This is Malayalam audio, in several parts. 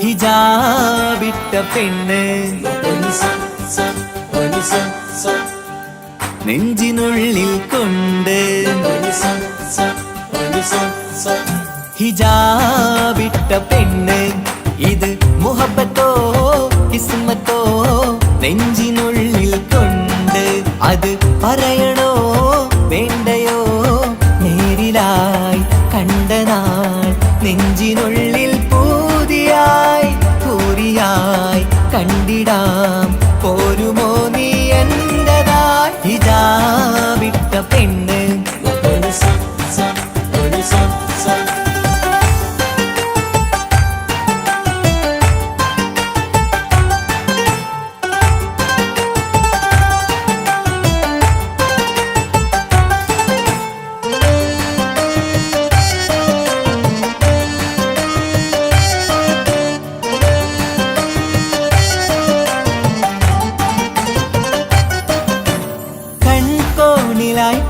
ഹിജാബിട്ട പെണ്ണ് നെഞ്ചിനുള്ളിൽ കൊണ്ട് ഹിജാബിട്ട പെണ്ണ് ഇത് മുഹബത്തോ കിസ്മത്തോ നെഞ്ചിനുള്ളിൽ കൊണ്ട് അത് പറയണോ വേണ്ടയോ നേരിലായി കണ്ട നാൾ നെഞ്ചിനുള്ളിൽ പൂതിയായി പൂരിയായി കണ്ടിടാം പോരുമോ നീ എന്റതായി ഹിജാബിട്ട പെണ്ണ്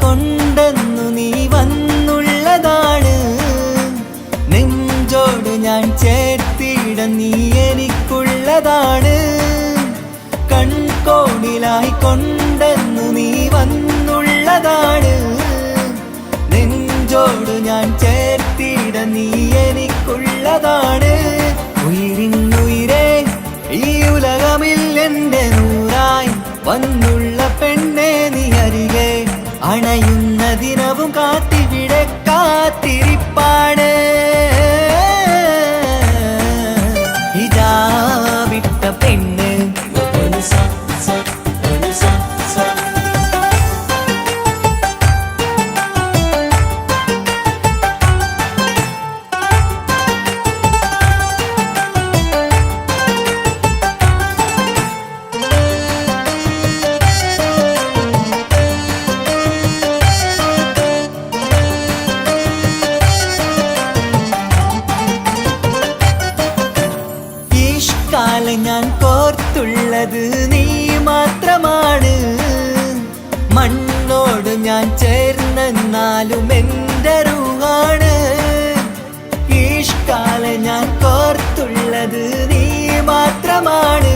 കൊണ്ടെന്നു നീ വന്നുള്ളതാണ് നെഞ്ചോട് ഞാൻ ചേർത്തിട നീ എനിക്കുള്ളതാണ് കൺകോണിലായി കൊണ്ടെന്നു നീ വന്നുള്ളതാണ് നെഞ്ചോട് ഞാൻ ചേർത്തിട നീ എനിക്കുള്ളതാണ് ഉയിരിന്നുയിരേ ഈ ഉലകമിൽ എന്റെ നൂറായി വന്നുള്ള പെണ്ണെ നീ അരികെ അണയുന്ന ദിനവും കാത്തിവിടെ കാത്തിരിപ്പാണ് ഹിജാബിട്ട പെണ്ണ് ഞാൻ കോർത്തുള്ളത് നീ മാത്രമാണ് മണ്ണോട് ഞാൻ ചേർന്നെന്നാലും എൻ്റെ റൂഹാണ് ഈഷ്കാല ഞാൻ കോർത്തുള്ളത് നീ മാത്രമാണ്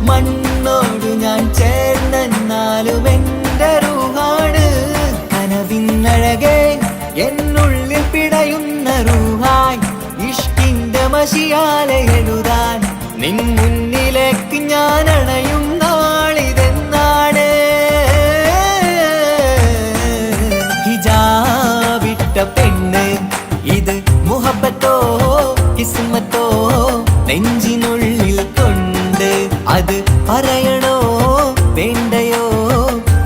മണ്ണോട് ഞാൻ ചേർന്നെന്നാലും എൻ്റെ റൂഹാണ് കനവിന്നഴകെ എന്നുള്ളിൽ പിടയുന്ന റൂഹായി ഇഷ്കിന്റെ മഷിയാലെ എഴുതാൻ നിൻ മുന്നിലേക്ക് ഞാൻ അണയും നാളിതെന്നാണ് ഹിജാബിട്ട പെണ്ണ് ഇത് മുഹബത്തോ കിസ്മത്തോ നെഞ്ചിനുള്ളിൽ കൊണ്ട് അത് പറയണോ വേണ്ടയോ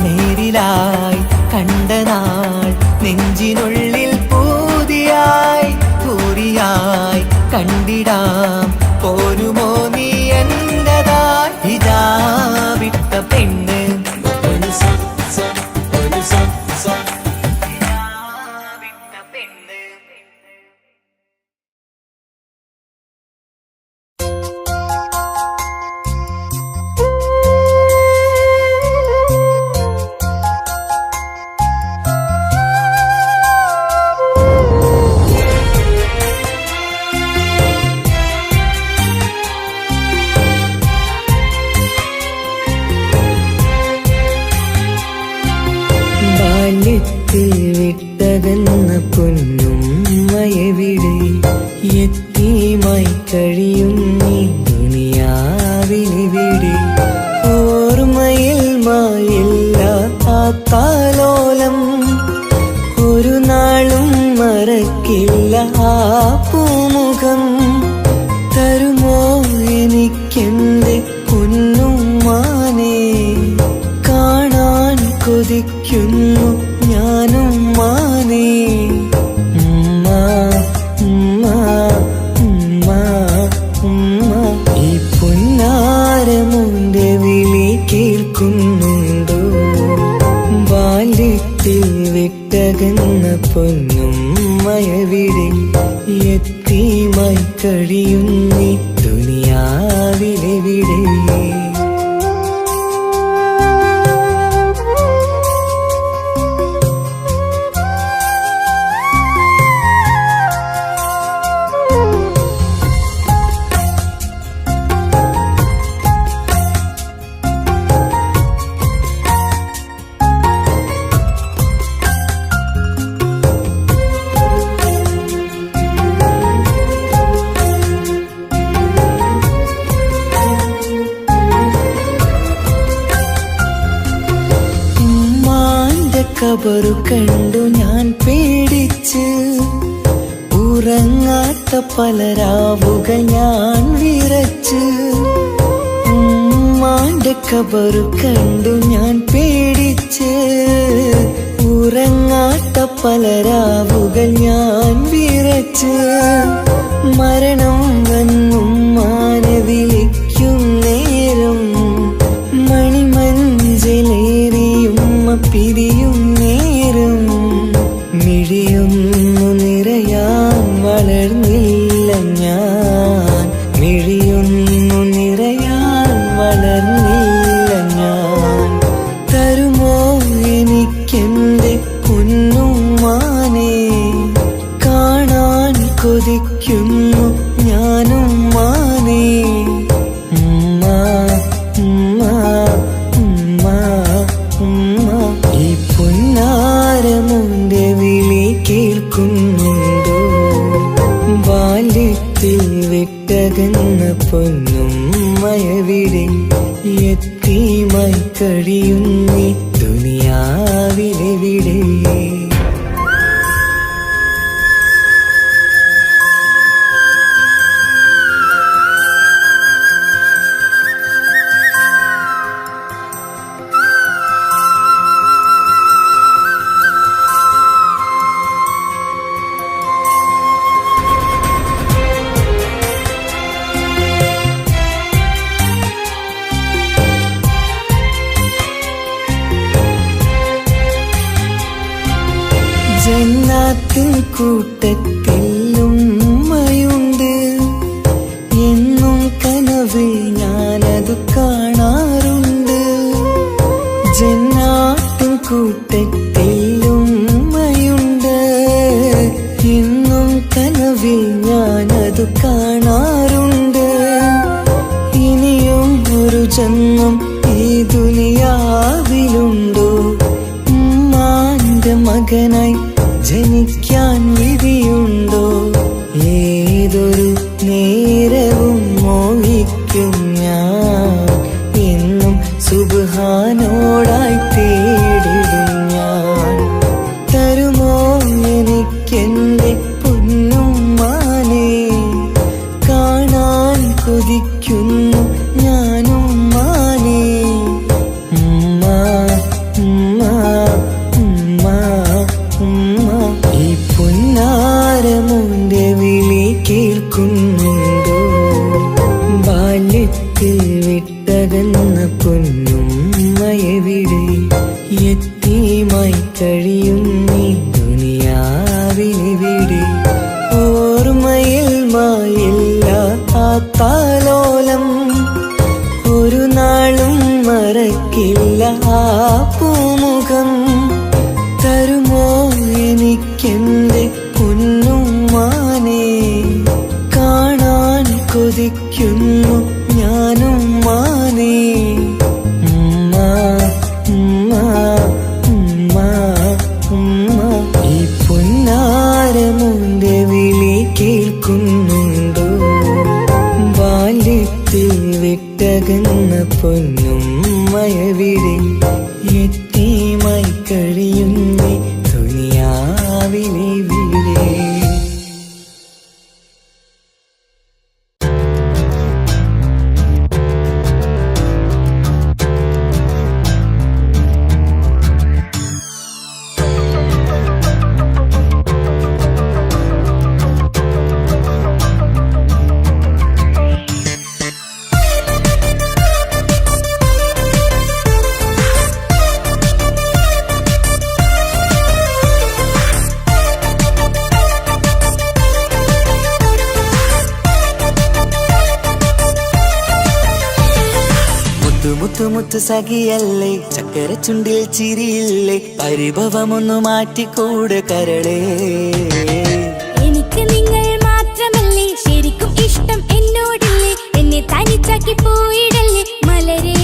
നേരിലായി കണ്ട നാൾ നെഞ്ചിനുള്ളിൽ പൂതിയായി പൂരിയായി കണ്ടിടാം പോരുമോ നീ എന്റതായി ഹിജാബിട്ട പെണ്ണ് വിട്ടകന്ന പൊന്നുമ്മയെവിടെ യത്തീമായി കഴിയും നീ ദുനിയാവിലെവിടെ ഓർമ്മയിൽ മായില്ല ആ താലോലം ഒരു നാളും മറക്കില്ല ആ പൂമുഖം തരുമോ എനിക്കെന്റെ പൊന്നുമ്മാനെ കാണാൻ കൊതിക്കുന്നു ഞാനും മാനേ ഉമ്മ ഉമ്മ ഉമ്മ ഉമ്മ ഈ പുന്നാരമുന്റെ വിളി കേൾക്കുന്നുണ്ടോ ബാല്യത്തിൽ വിട്ടകന്ന പൊന്നുമ്മയെവിടെ യത്തീമായി കഴിയും നീ ദുനിയാവിലെവിടെ കബറു കണ്ടു ഞാൻ പേടിച്ച്, ഉറങ്ങാത്ത പല രാവുകൾ ഞാൻ വിറച്ച്. ഉമ്മാന്റെ കബറു കണ്ടു ഞാൻ പേടിച്ച്, ഉറങ്ങാത്ത പല രാവുകൾ ഞാൻ വിറച്ച്. മരണം വന്നും മാനെ വിളിക്കും നേരം, മണിമഞ്ചലേറിയുമ്മ പിരിയും നേരം. മിഴിയൊന്നു നിറയാൻ വളർന്നില്ല ഞാൻ, മിഴിയൊന്നു നിറയാൻ വളർന്നില്ല ഞാൻ. തരുമോ എനിക്കെന്റെ പൊന്നുമ്മാനെ, കാണാൻ കൊതിക്കുന്നു ഞാനും മാനേ. ഉമ്മ ഉമ്മ ഉമ്മ ഉമ്മ, ഈ പൊന്നാരമുന്റെ വിളി കേൾക്കുന്നുണ്ടോ? ബാല്യത്തിൽ വിട്ടകന്ന പൊന്നുമ്മയവിടെ, യത്തീമായി കഴിയുന്നീ ദുനിയാവിലെവിടെ? ജന്നാത്തിൻ കൂട്ടത്തിൽ ഉമ്മയുണ്ട്, എന്നും കനവിൽ ഞാനതു കാണാറുണ്ട്. ജന്നാത്തിൻ കൂട്ടത്തിൽ ഉമ്മയുണ്ട്, എന്നും കനവിൽ ഞാനതു കാണാറുണ്ട്. ഇനിയും ഒരു ജന്മം ഈ ദുനിയാവിലുണ്ടോ? ഉമ്മാന്റെ മകനായി ജനിക്കാൻ വിധിയുണ്ടോ? ഏതൊരു നേരവും മോഹിക്കും ഞാൻ, എന്നും സുബ്ഹാനോടായി തേടിടും ഞാൻ. തരുമോ എനിക്കെന്റെ പൊന്നുമ്മാനെ, കാണാൻ കൊതിക്കുന്നു ഞാനും മാനേ. ഉമ്മ ഉമ്മ ഉമ്മ ഉമ്മ, ഈ പൊന്നാരമുന്റെ വിളി കേൾക്കുന്നുണ്ടോ? ബാല്യത്തിൽ വിട്ടകന്ന പൊന്നുമ്മയവിടെ, യത്തീമായി കഴിയുന്നീ ദുനിയാവിലെവിടെ? ഓർമ്മയിൽ മായില്ല ആ താലോലം, ഒരു നാളും മറക്കില്ല ആ പൂമുഖം. തരുമോ എനിക്കെന്റെ പൊന്നുമ്മാനെ, കാണാൻ കൊതിക്കുന്നു ഞാനും മാനേ. ഉമ്മ ഉമ്മ ഉമ്മ ഉമ്മ, ഈ പൊന്നാരമുന്റെ വിളി കേൾക്കുന്നുണ്ടോ? ബാല്യത്തിൽ വിട്ടകന്ന പൊന്നുമ്മയവിടെ, യത്തീമായി കഴിയുന്നീ ദുനിയാവിലെവിടെ? മുത്തു സഖിയല്ലേ, ചക്കര ചുണ്ടിൽ ചിരിയില്ലേ, പരിഭവമൊന്നു മാറ്റിക്കൂടെ കരളേ. എനിക്ക് നിങ്ങൾ മാത്രമല്ലേ ശരിക്കും ഇഷ്ടം എന്നോടില്ലേ, എന്നെ തനിച്ചാക്കി പോയിടല്ലേ മലരേ.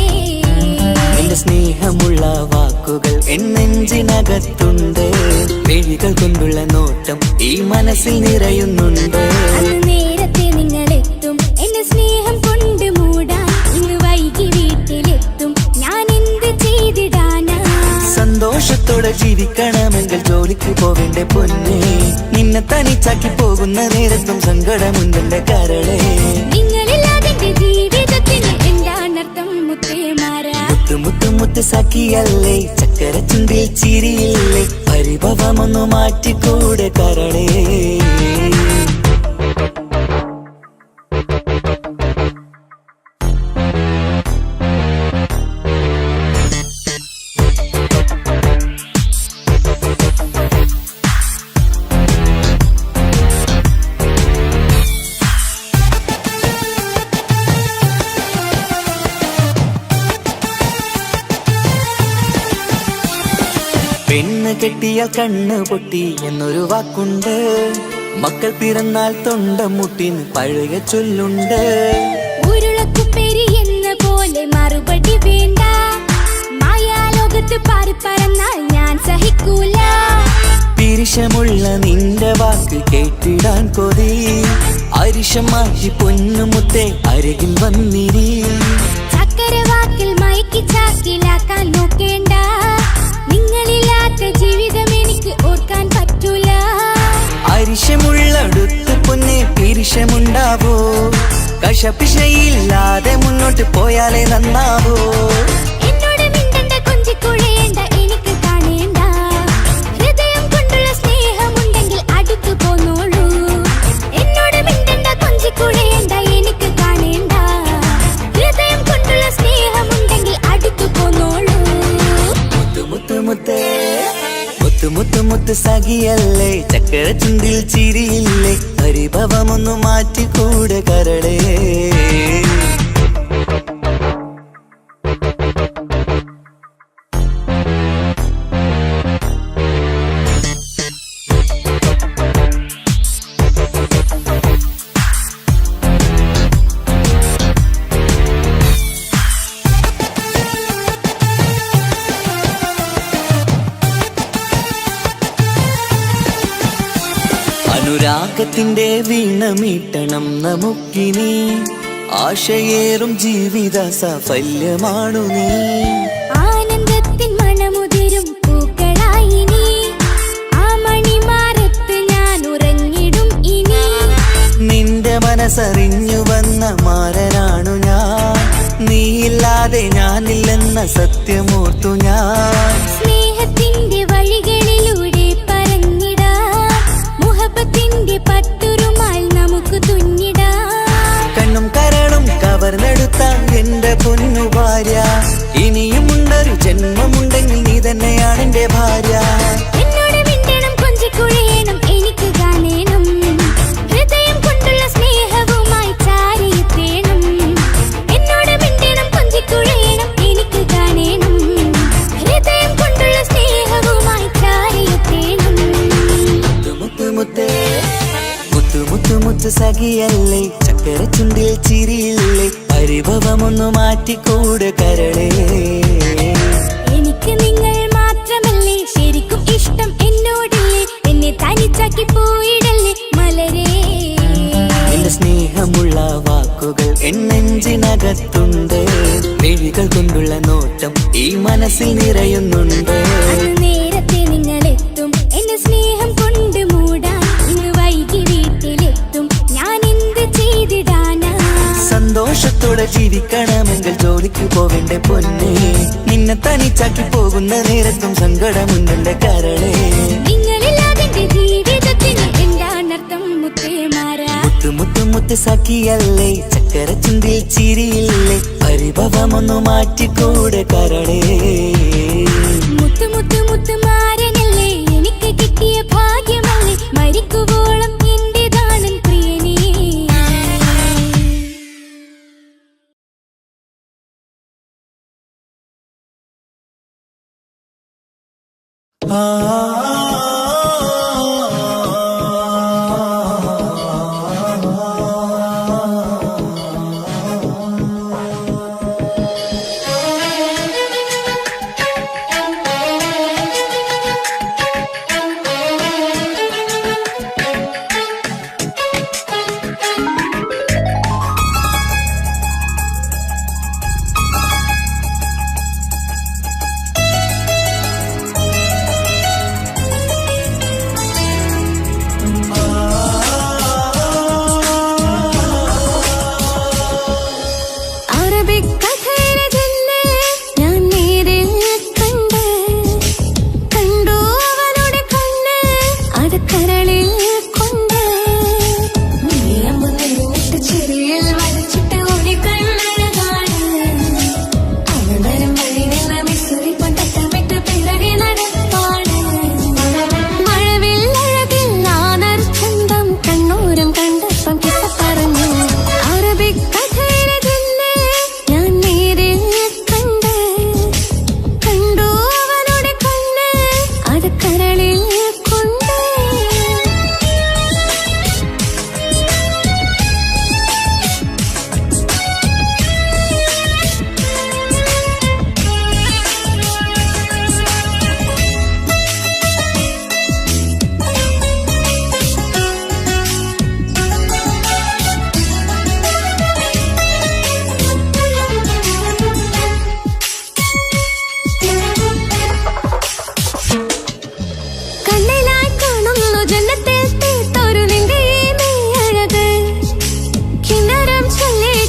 എന്റെ സ്നേഹമുള്ള വാക്കുകൾ എന്നെഞ്ചിനകത്തുണ്ട്, മിഴികൾ കൊണ്ടുള്ള നോട്ടം ഈ മനസ്സിൽ നിറയുന്നുണ്ട്. നേരത്തെ നിങ്ങളെത്തും എന്നെ സ്നേഹം കൊണ്ട് മൂടാൻ, ഇന്ന് വൈകി വീട്ടിലെത്തും ഞാൻ എന്ത് ചെയ്തിടാനാ? സന്തോഷത്തോടെ ജീവിക്ക നിന്നെ തനിച്ചാക്കി പോകുന്ന നേരത്തും സങ്കടമുണ്ടെന്റെ കരളെ. നിങ്ങളില്ലാതെ ജീവിതത്തിന് എന്താണർത്ഥം മുത്തേമാരാ? മുത്ത് മുത്ത് മുത്ത് സഖിയല്ലേ, ചക്കര ചുണ്ടിൽ ചിരിയില്ലേ, പരിഭവമൊന്നു മാറ്റിക്കൂടെ കരളേ. പെണ്ണ് കെട്ടിയാൽ കണ്ണ് പൊട്ടി എന്നൊരു വാക്കുണ്ട്, മക്കൾ പിറന്നാൽ തൊണ്ട മുട്ടിന് പഴയ ചൊല്ലുണ്ട്. ഉരുളക്കുപ്പേരി എന്ന പോലെ മറുപടി വേണ്ട, മായാലോകത്ത് പാറി പറന്നാൽ ഞാൻ സഹിക്കൂല. പിരിശമുള്ള നിന്റെ വാക്ക് കേട്ടിടാൻ കൊതി, അരിശം മാറ്റി പൊന്നുമുത്തേ അരികിൽ വന്നിരി. ചക്കര വാക്കിൽ മയക്കി ചാക്കിലാക്കാൻ നോക്കേണ്ട, നിങ്ങളില്ലാത്ത ജീവിതം എനിക്ക് ഓർക്കാൻ പറ്റൂല. അരിശമുള്ളടുത്ത് പൊന്നെ പിരിശമുണ്ടാവോ, കശപിശയില്ലാതെ മുന്നോട്ട് പോയാലേ നന്നാവോ. എന്നോട് മിണ്ടണ്ട, കൊഞ്ചിക്കുഴയേണ്ട, എനിക്ക് കാണേണ്ട. ഹൃദയം കൊണ്ടുള്ള സ്നേഹമുണ്ടെങ്കിൽ അടുത്തു പോന്നോളൂ. എന്നോട് മിണ്ടണ്ട, കൊഞ്ചിക്കുഴയേണ്ട, എനിക്ക് കാണേണ്ട. ഹൃദയം കൊണ്ടുള്ള സ്നേഹമുണ്ടെങ്കിൽ അടുത്തു പോന്നോളൂ. മുത്ത് മുത്ത് മുത്തേ, മുത്ത് മുത്ത് മുത്ത് സഖിയല്ലേ, ചക്കര ചുണ്ടിൽ ചിരിയില്ലേ, പരിഭവമൊന്നു മാറ്റിക്കൂടെ കരളേ. അനുരാഗത്തിന്റെ വീണ മീട്ടണം നമുക്കിനി, ആശയേറും ജീവിത സാഫല്യമാണു നീ. ആനന്ദത്തിൻ മണമുതിരും പൂക്കളായി നീ, ആ മണിമാറത്ത് ഞാൻ ഉറങ്ങിടും ഇനി. നിന്റെ മനസ്സറിഞ്ഞു വന്ന മാരനാണു ഞാൻ, നീയില്ലാതെ ഞാനില്ലെന്ന സത്യമോർത്തു ഞാൻ. സ്നേഹത്തിന്റെ വഴികളിലൂടെ പറന്നിടാം, മുഹബത്തിന്റെ പട്ടുറുമാൽ നമുക്ക് തുന്നിടാം. കണ്ണും കരളും കവർന്നെടുത്ത എന്റെ പൊന്നു ഭാര്യ, ഇനിയുമുണ്ടൊരു ജന്മമുണ്ടെങ്കിൽ നീ തന്നെയാണ് എന്റെ ഭാര്യ. എന്നോട് മിണ്ടണം, കൊഞ്ചിക്കുഴയണം, എനിക്ക് കാണേണം. ഹൃദയം കൊണ്ടുള്ള സ്നേഹവുമായി ചാരിയെത്തേണം. എന്നോട് മിണ്ടണം, കൊഞ്ചിക്കുഴയണം, എനിക്ക് കാണേണം. ഹൃദയം കൊണ്ടുള്ള സ്നേഹവുമായി ചാരിയെത്തേണം. മുത്ത് മുത്തേ, മുത്ത് മുത്ത് മുത്ത് സഖിയല്ലേ, ചക്കര ചുണ്ടിൽ ചിരിയില്ലേ, പരിഭവമൊന്നു മാറ്റിക്കൂടെ കരളേ. എനിക്ക് നിങ്ങൾ മാത്രമല്ലേ ശരിക്കും ഇഷ്ടം എന്നോടില്ലേ, എന്നെ തനിച്ചാക്കി പോയിടല്ലേ മലരേ. എന്റെ സ്നേഹമുള്ള വാക്കുകൾ എന്നെഞ്ചിനകത്തുണ്ട്, മിഴികൾ കൊണ്ടുള്ള നോട്ടം ഈ മനസ്സിൽ നിറയുന്നുണ്ട്. അന്ന് നേരത്തെ നിങ്ങളെത്തും എന്റെ സ്നേഹം കൊണ്ട് മൂടാൻ, ഇന്ന് വൈകി വീട്ടിലെത്തും ഞാൻ എന്ത് ചെയ്തിടാനാ. സന്തോഷത്തോടെ ജീവിക്കണമെങ്കിൽ ജോലിക്ക് പോവേണ്ട പൊന്നെ, നിന്നെ തനിച്ചാക്കി പോകുന്ന നേരത്തും സങ്കടമുണ്ടെന്റെ കരളേ. നിങ്ങളില്ലാതെ ജീവിതത്തിന് എന്താണർത്ഥം മുത്തേമാരാ? മുത്ത് മുത്ത് മുത്ത് സഖിയല്ലേ, ചക്കര ചുണ്ടിൽ ചിരിയില്ലേ, പരിഭവമൊന്നു മാറ്റിക്കൂടെ കരളേ. മുത്ത് മുത്ത് മുത്ത് മാരനല്ലേ, എനിക്ക് കിട്ടിയ ഭാഗ്യമല്ലേ, മരിക്കുവോളം എന്റേതാണൻ പ്രിയനേ.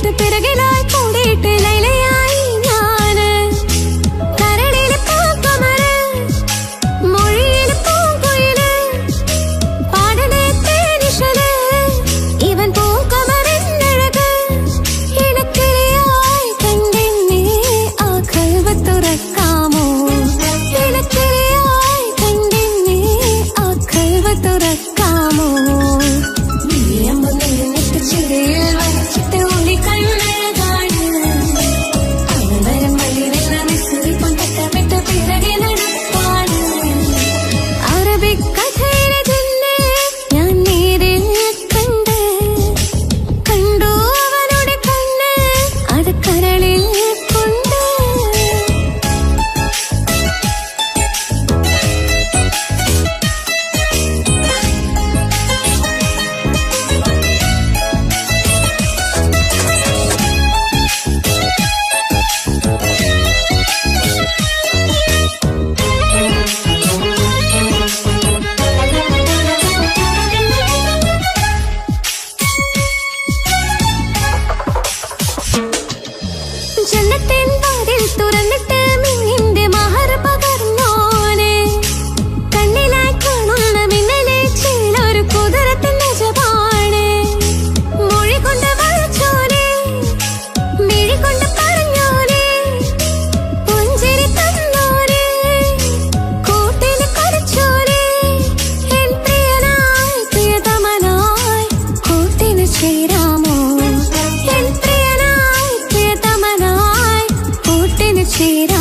കൂടിയിട്ട് പിറകിലായി കൂടിയിട്ട് ലൈലയായി ഞാന് കരളിലെ പൂക്കമര് മൊഴിയിലെ പൂങ്കുയില് പാടണേ തേനിശല് ഇവൻ പൂക്കമറിന്നഴക് ഇണക്കിളിയായി കണ്ടെന്നെ ആ കൽവ തുറക്കാമോ ഇണക്കിളിയായി കണ്ടെന്നെ ആ കൽവ തുറക്കാമോ ചിരിയിൽ വരച്ചിട്ട് ഒളി കണ്ണഴകാണ് അവൻ വരം വഴിവെള്ള മിസ്രി പൊന്തട്ടമിട്ട് പിറകെ നടപ്പാണ് അറബിക് കഥയിലെ ജിന്നെ ഞാൻ നേരിൽ കണ്ടു അവനുടെ കണ്ണ് അത് കരളിൽ കൊണ്ട് ജന്നത്തിൻ വാതിൽ തുറന്നിട്ട് മിന്നിന്റെ മഹർ പകർന്നോനെ കണ്ണിലായി കാണുന്ന മിന്നലെ ചേലൊരു കുതിരത്തിന്റെ ജപാണ് മൊഴി കൊണ്ട് വളച്ചോനെ മിഴി കൊണ്ട് പറഞ്ഞോനെ പുഞ്ചിരി തന്നോനെ കൂട്ടിന് കുറച്ചോനെ എൻ പ്രിയനായി പ്രിയതമനായി കൂട്ടിന് ചേരാമോ എൻ പ്രിയനായി പ്രിയതമനായി കൂട്ടിന് ചേരാ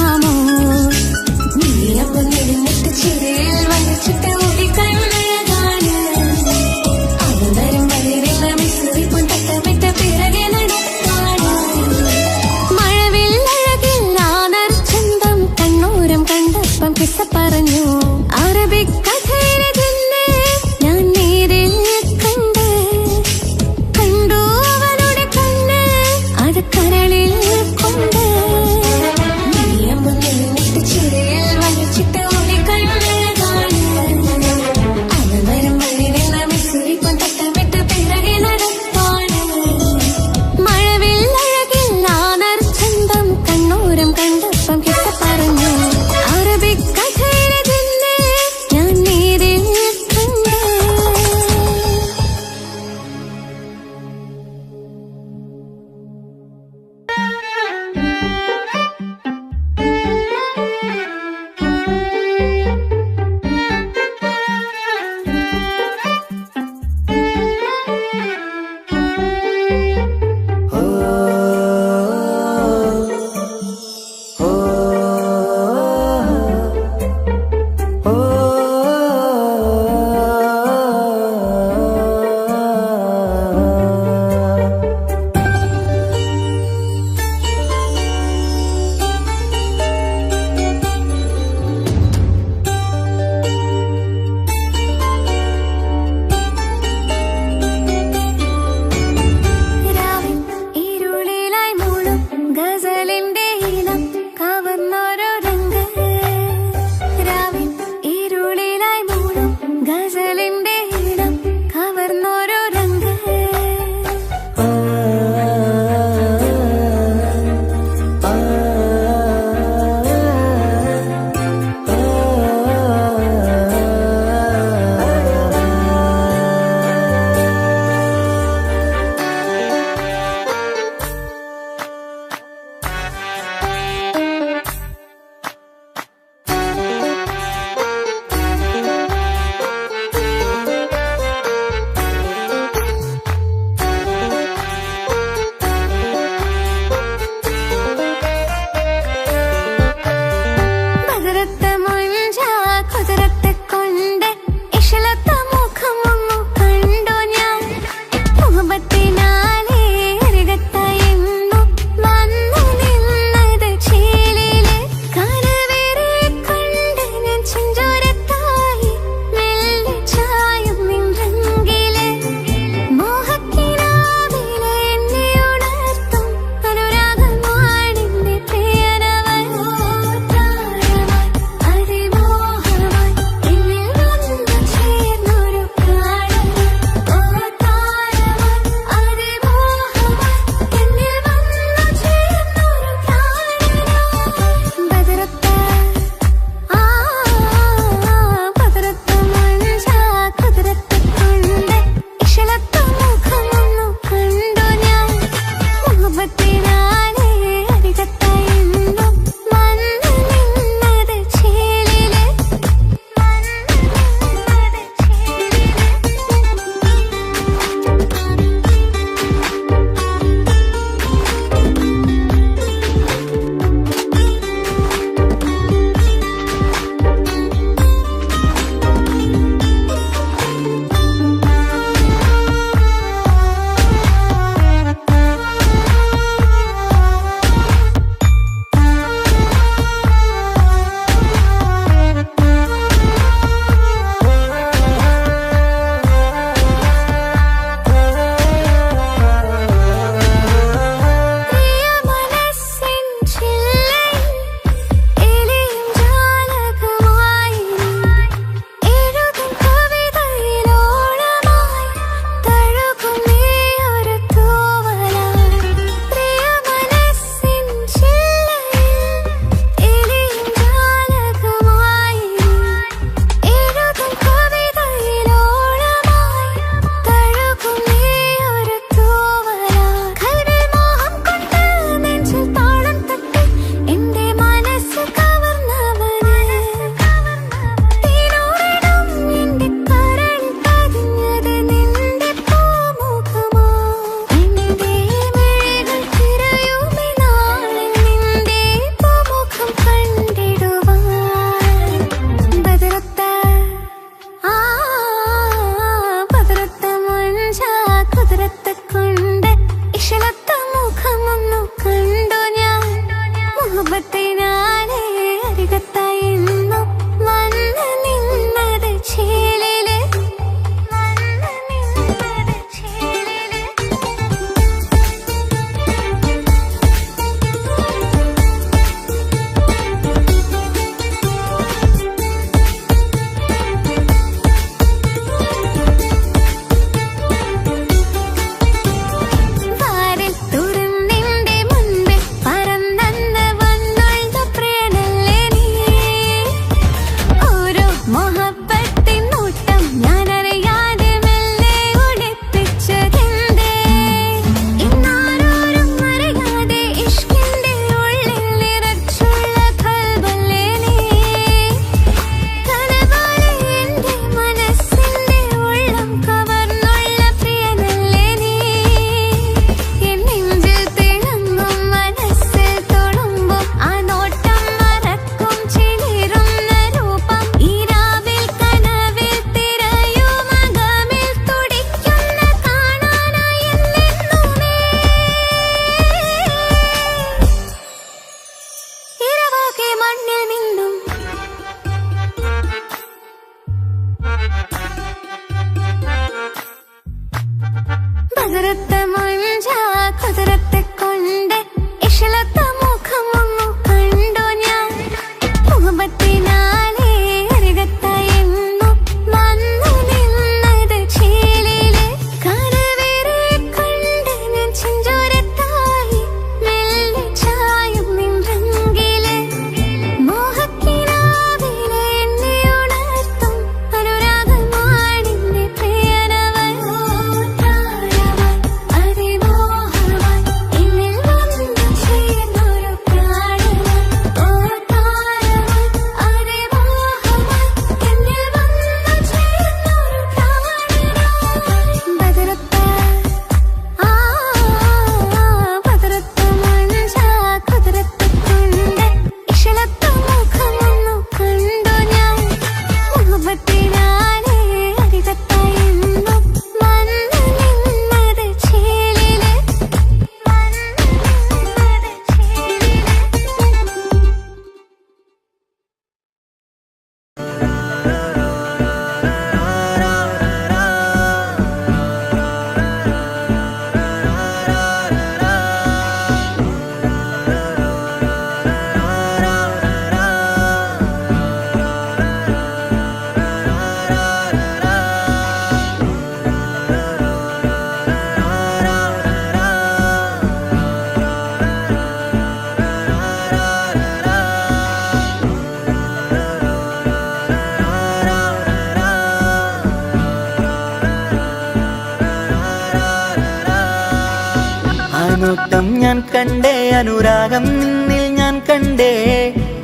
നോട്ടം ഞാൻ കണ്ടേ, അനുരാഗം നിന്നിൽ ഞാൻ കണ്ടേ,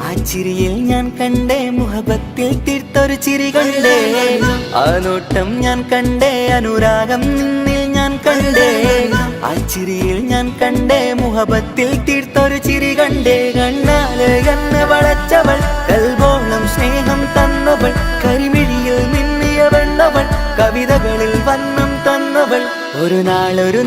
ആ ചിരിയിൽ ഞാൻ കണ്ടേ, മുഹബത്തിൽ തീർത്തൊരു ചിരി കണ്ടേ. ആ നോട്ടം ഞാൻ കണ്ടേ, അനുരാഗം നിന്നിൽ ഞാൻ കണ്ടേ, ആ ചിരിയിൽ ഞാൻ കണ്ടേ, മുഹബത്തിൽ തീർത്തൊരു ചിരി കണ്ടേ. കണ്ണാല് എന്നെ വളച്ചവൾ, കൽബോളം സ്നേഹം തന്നവൾ, കരിമിഴിയിൽ മിന്നിയ വെണ്ണവൾ, കവിതകളിൽ വന്നം തന്നവൾ. ഒരു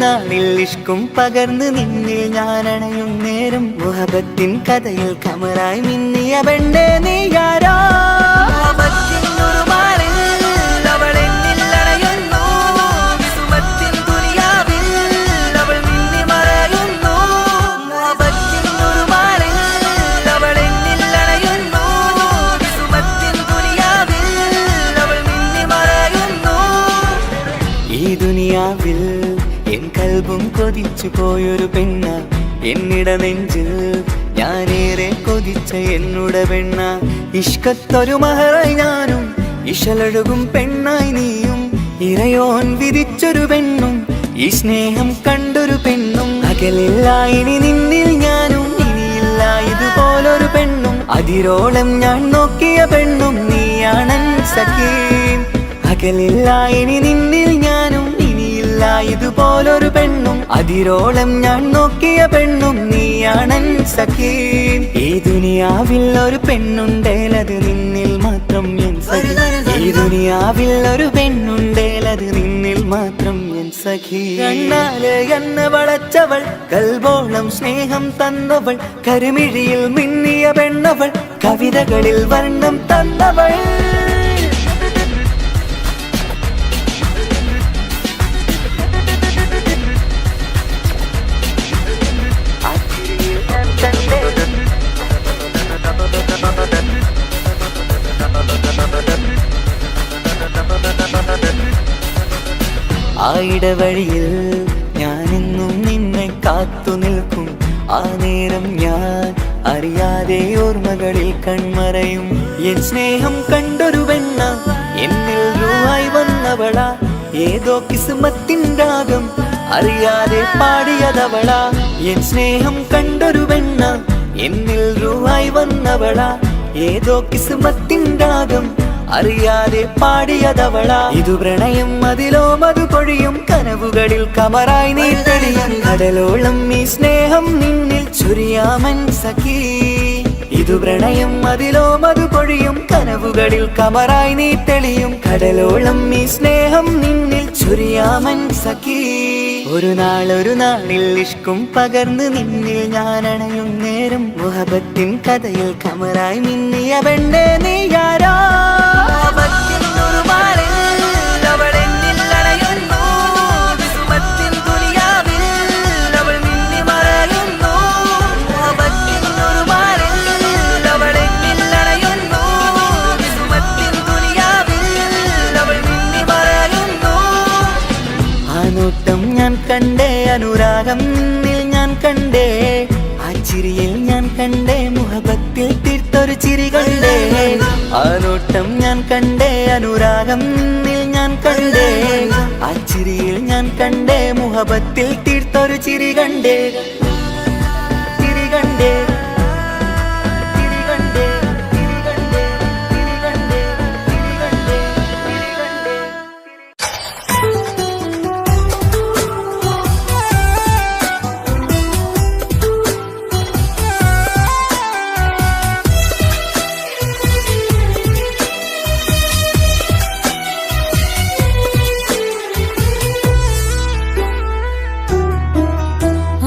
നാളിൽ ഇഷ്കും പകർന്ന് നിന്നിൽ ഞാൻ അണയും നേരം, മുഹബത്തിൻ കഥയിൽ കമറായി മിന്നിയ പെണ്ണേ നീയാരോ. ഈ ദുനിയാവിൽ എൻ കൽബും കൊതിച്ചു പോയൊരു പെണ്ണ, എന്നിട നെഞ്ചിൽ ഞാനേറെ കൊതിച്ച എന്നുട പെണ്ണ. ഇഷ്കത്തൊരു മഹറായി ഞാനും, ഇശലൊഴുകും പെണ്ണായി നീയും, ഇറയോൻ വിധിച്ചൊരു പെണ്ണും, ഈ സ്നേഹം കണ്ടൊരു പെണ്ണും. അകലില്ല ഇനി നിന്നിൽ ഞാനും, ഇനിയില്ല ഇതുപോലൊരു പെണ്ണും. അതിരോളം ഞാൻ നോക്കിയ പെണ്ണും നീയാണൻ സഖീ. അകലില്ല ഇനി നിന്നിൽ ഞാനും, ഇനിയില്ല ഇതുപോലൊരു പെണ്ണും. അതിരോളം ഞാൻ നോക്കിയ പെണ്ണും നീയാണൻ സഖീ. ഈ ദുനിയാവിൽ ഒരു പെണ്ണുണ്ടേലത് നിന്നിൽ മാത്രം എൻ സഖി. ഈ ദുനിയാവിൽ ഒരു പെണ്ണുണ്ടേലത് നിന്നിൽ മാത്രം എൻ സഖി. കണ്ണാല് എന്നെ വളച്ചവൾ, കൽബോളം സ്നേഹം തന്നവൾ, കരിമിഴിയിൽ മിന്നിയ പെണ്ണവൾ, കവിതകളിൽ വർണ്ണം തന്നവൾ. ആ ഇടവഴിയിൽ ഞാനെന്നും നിന്നെ കാത്തു നിൽക്കും, ആ നേരം ഞാൻ അറിയാതെ ഓർമ്മകളിൽ കൺമറയും. എൻ സ്നേഹം കണ്ടൊരു പെണ്ണ, എന്നിൽ രൂപായി വന്നവളാ, ഏതോ കിസ്മത്തിൻ രാഗം അറിയാതെ പാടിയതവളാ. എൻ സ്നേഹം കണ്ടൊരു പെണ്ണ, എന്നിൽ രൂപായി വന്നവളാ, ഏതോ കിസ്മത്തിൻ രാഗം അറിയാതെ പാടിയതവളാ. ഇതു പ്രണയം അതിലോ മധു പൊഴിയും, കനവുകളിൽ കമറായി നീ തെളിയും. കടലോളം ഈ സ്നേഹം നിന്നിൽ ചൊരിയാമൻ സഖീ. ഇതു പ്രണയം അതിലോ മധു പൊഴിയും, കനവുകളിൽ കമറായി നീ തെളിയും. കടലോളം ഈ സ്നേഹം നിന്നിൽ ചൊരിയാമൻ സഖീ. ഒരു നാളിൽ ഇഷ്കും പകർന്ന് നിന്നിൽ ഞാൻ അണയും നേരം, മുഹബത്തിൻ കഥയിൽ കമറായി മിന്നിയ പെണ്ണേ നീയാരോ. നോട്ടം ഞാൻ കണ്ടേ, അനുരാഗം നിന്നിൽ ഞാൻ കണ്ടേ, ആ ചിരിയിൽ ഞാൻ കണ്ടേ, മുഹബത്തിൽ തീർത്തൊരു ചിരി കണ്ടേ. ആ നോട്ടം ഞാൻ കണ്ടേ, അനുരാഗം നിന്നിൽ ഞാൻ കണ്ടേ, ആ ചിരിയിൽ ഞാൻ കണ്ടേ, മുഹബത്തിൽ തീർത്തൊരു ചിരി കണ്ടേ. ചിരി കണ്ടേ.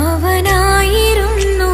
അവനായിരുന്നു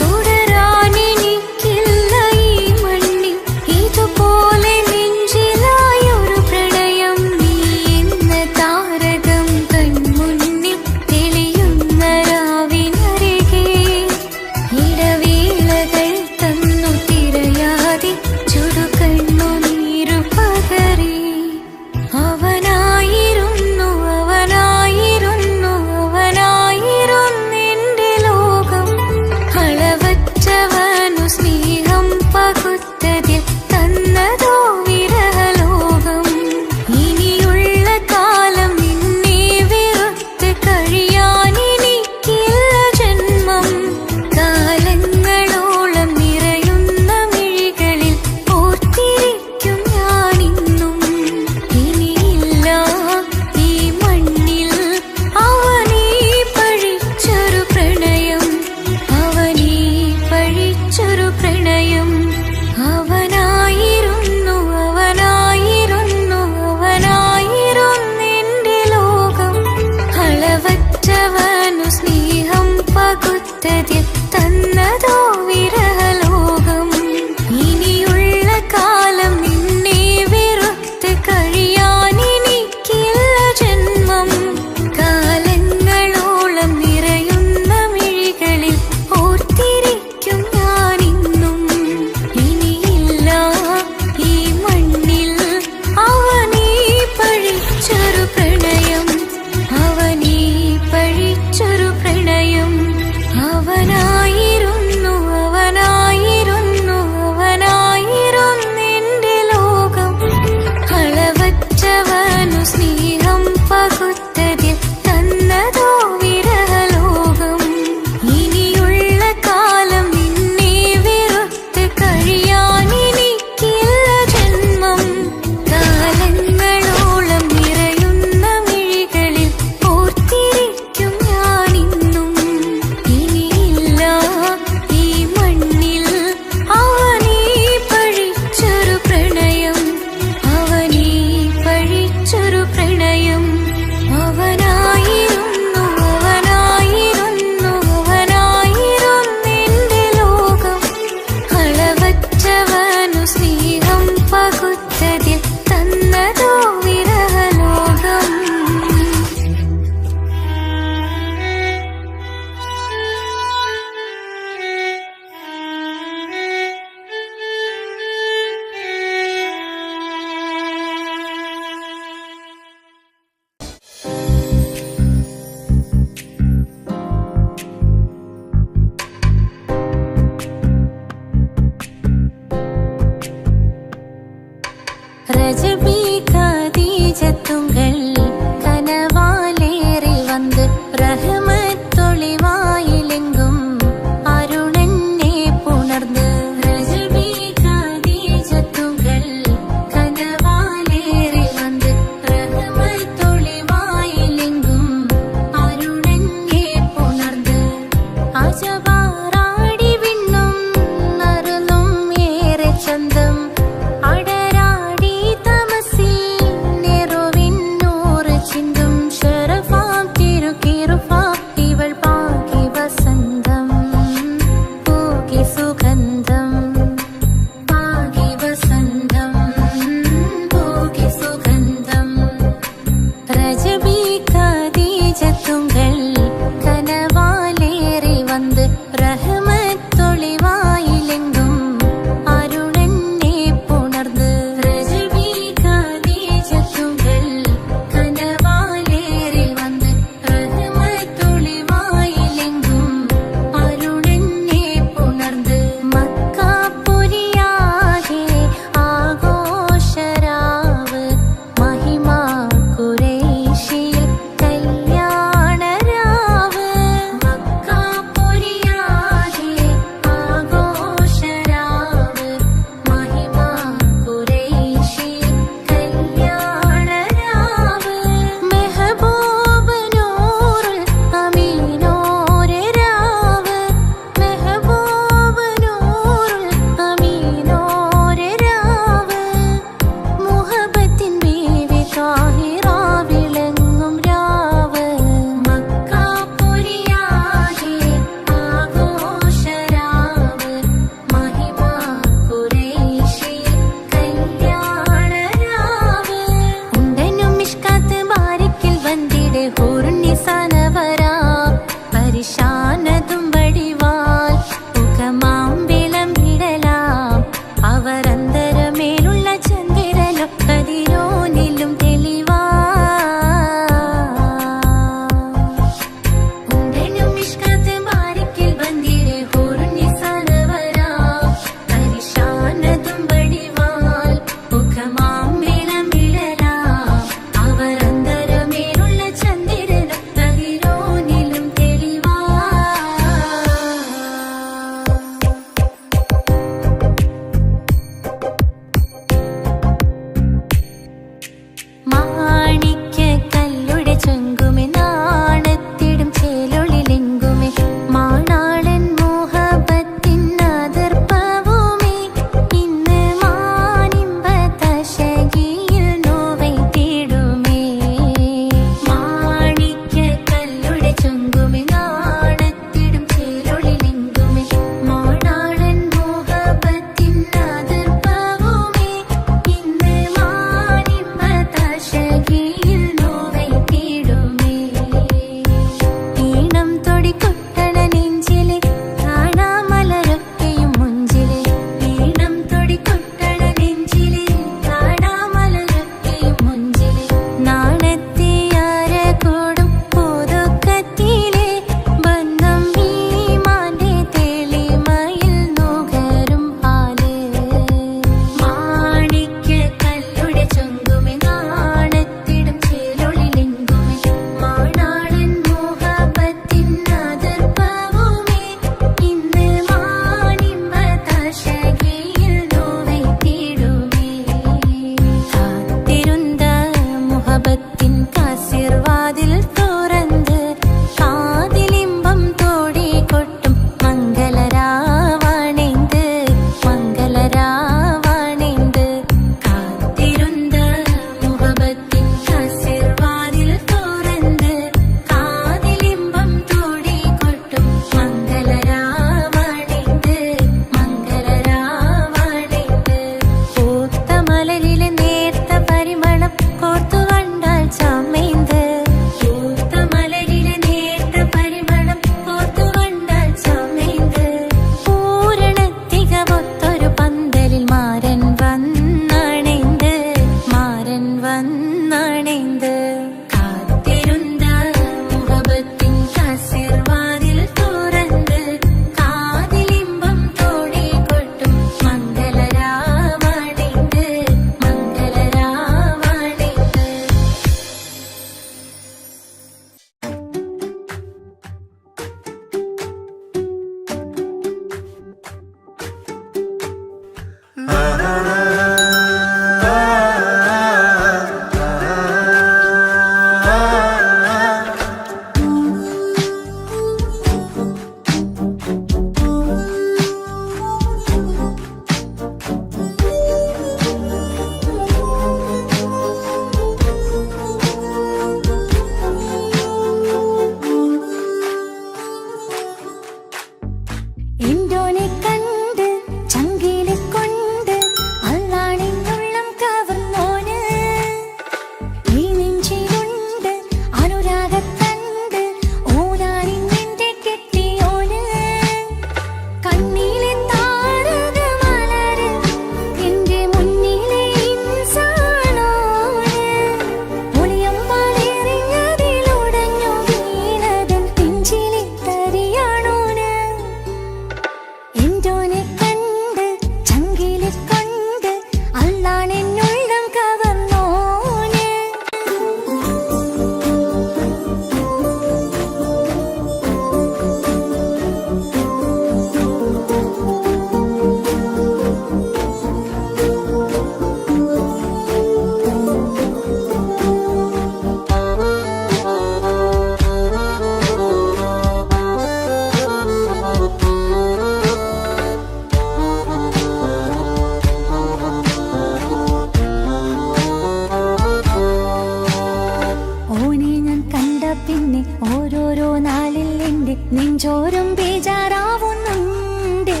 നെഞ്ചോരം ബേജാറാവുന്നുണ്ടേ.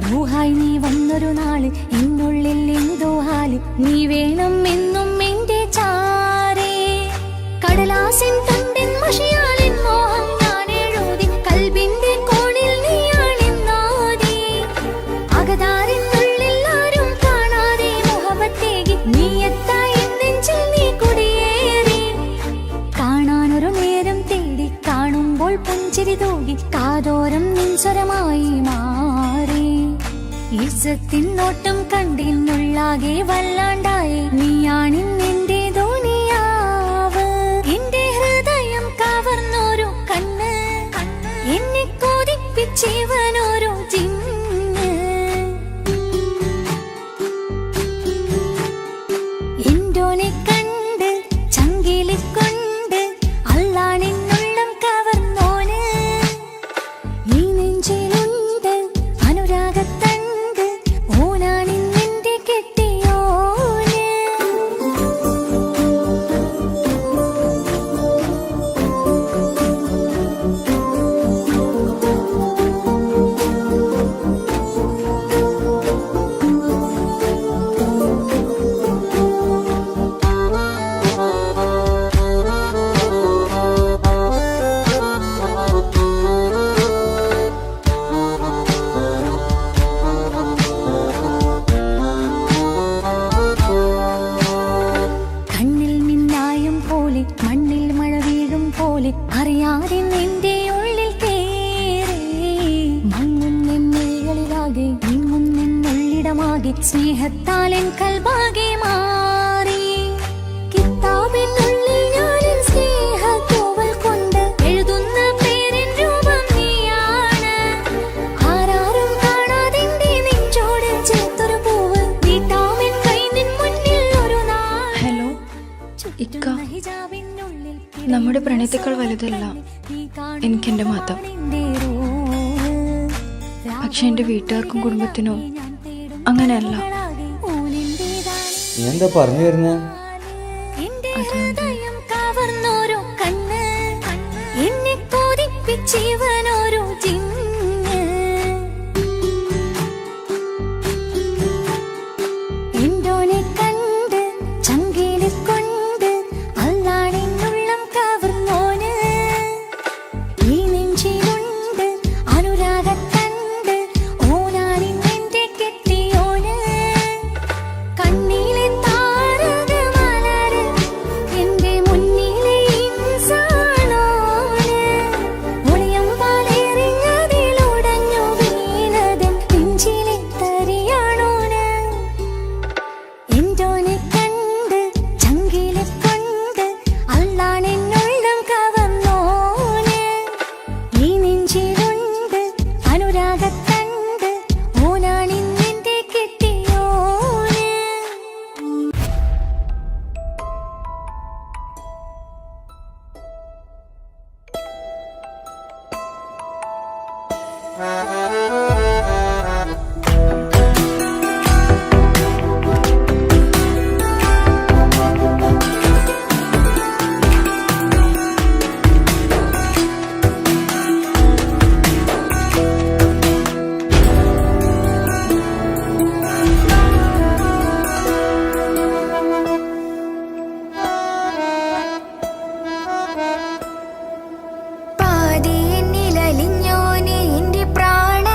റൂഹായി നീ വന്നൊരു നാള് എന്നുള്ളിൽ എന്തോ ഹാല്, നീ വേണം എന്നും എന്റെ ചാരേ. കടലാസിൻ തണ്ടിൻ മഷിയാലിൻ മോഹം ഞാൻ എഴുതി, കൽബിന്റെ കോണിൽ നീയാണെന്നാതി. അകതാരിനുള്ളിൽ ആരും കാണാതെ മുഹബത്തേകി, നീ എത്തായി നെഞ്ചിൽ നീ കുടിയേറി. കാണാനൊരു നേരം തേടി, കാണുമ്പോൾ പുഞ്ചിരി തൂകി, കാതോരം നിൻസ്വരമായി മാറി. ഇസ്സത്തിൻ നോട്ടം കണ്ടിന്നുള്ളാകെ വല്ലാണ്ടായി, നീയാണിന്നെന്റെ ദുനിയാവ്. എന്റെ ഹൃദയം കവർന്നോരോ കണ്ണ്, എന്നെ കൊതിപ്പിച്ചിവനോരോ ജിന്ന്. എന്തോനെ കണ്ട് ചങ്കിലിക്കൊണ്ട്, അല്ലാണെന്നുള്ളം കവർന്നോന്. ഈ നെഞ്ചിലുണ്ട് അനുരാഗത്തണ്ട്, ഓനാണിന്നെന്റെ കെട്ടിയോന്. കണ്ണിൽ മിന്നായം പോലെ, മണ്ണിൽ മഴ വീഴും പോലെ, അറിയാതെ നിന്റെ ഉള്ളിൽ കേറി. മങ്ങുന്നെന്നുള്ളിലാകെ നീങ്ങുന്നെന്നുള്ളിടമാകെ, സ്നേഹത്താലെൻ കൽബാകെ മാറി. കിതാബിനുള്ളിൽ ഞാനിൻ സ്നേഹത്തൂവൽ കൊണ്ട് എഴുതുന്ന പേരിൻ രൂപം നീയാണ്. ആരാരും കാണാതെന്റെ നെഞ്ചോട് ചേർത്തൊരു പൂവ്, വീട്ടാമെൻ കൈ നിൻ മുന്നിൽ ഒരു നാൾ. ഹലോ ഇക്ക, നമ്മുടെ പ്രണയത്തേക്കാൾ വലുതല്ല എനിക്കെന്റെ മതം. പക്ഷെ എന്റെ വീട്ടുകാർക്കും കുടുംബത്തിനോ അങ്ങനെയല്ല. നീ എന്താ പറഞ്ഞു വരുന്നേ? ഹൃദയം കവർന്നോരോ കണ്ണ്, എന്നെ കൊതിപ്പിച്ചിവനോരോ ജിന്ന്. എന്തോനെ കണ്ട് ചങ്കിലിക്കൊണ്ട്, അല്ലാണെന്നുള്ളം കവർന്നോന്. ഈ നെഞ്ചിലുണ്ട് അനുരാഗത്തണ്ട്, ഓനാണിന്നെന്റെ കെട്ടിയോന്. കണ്ണിലെ താരകമലര് എന്റെ മുന്നിലെ ഇൻസാണോന്. ഒളിയമ്പാലെറിഞ്ഞതിലുടഞ്ഞു വീണതൻ നെഞ്ചിലെ തരിയാണോന്. എന്തോനെ കണ്ട് ചങ്കിലിക്കൊണ്ട്, അല്ലാണെന്നുള്ളം കവർന്നോന്. ഈ നെഞ്ചിലുണ്ട് അനുരാഗത്തണ്ട്, ഓനാണിന്നെന്റെ കെട്ടിയോന്. പാതി എന്നിലലിഞ്ഞോനെ എന്റെ പ്രാണ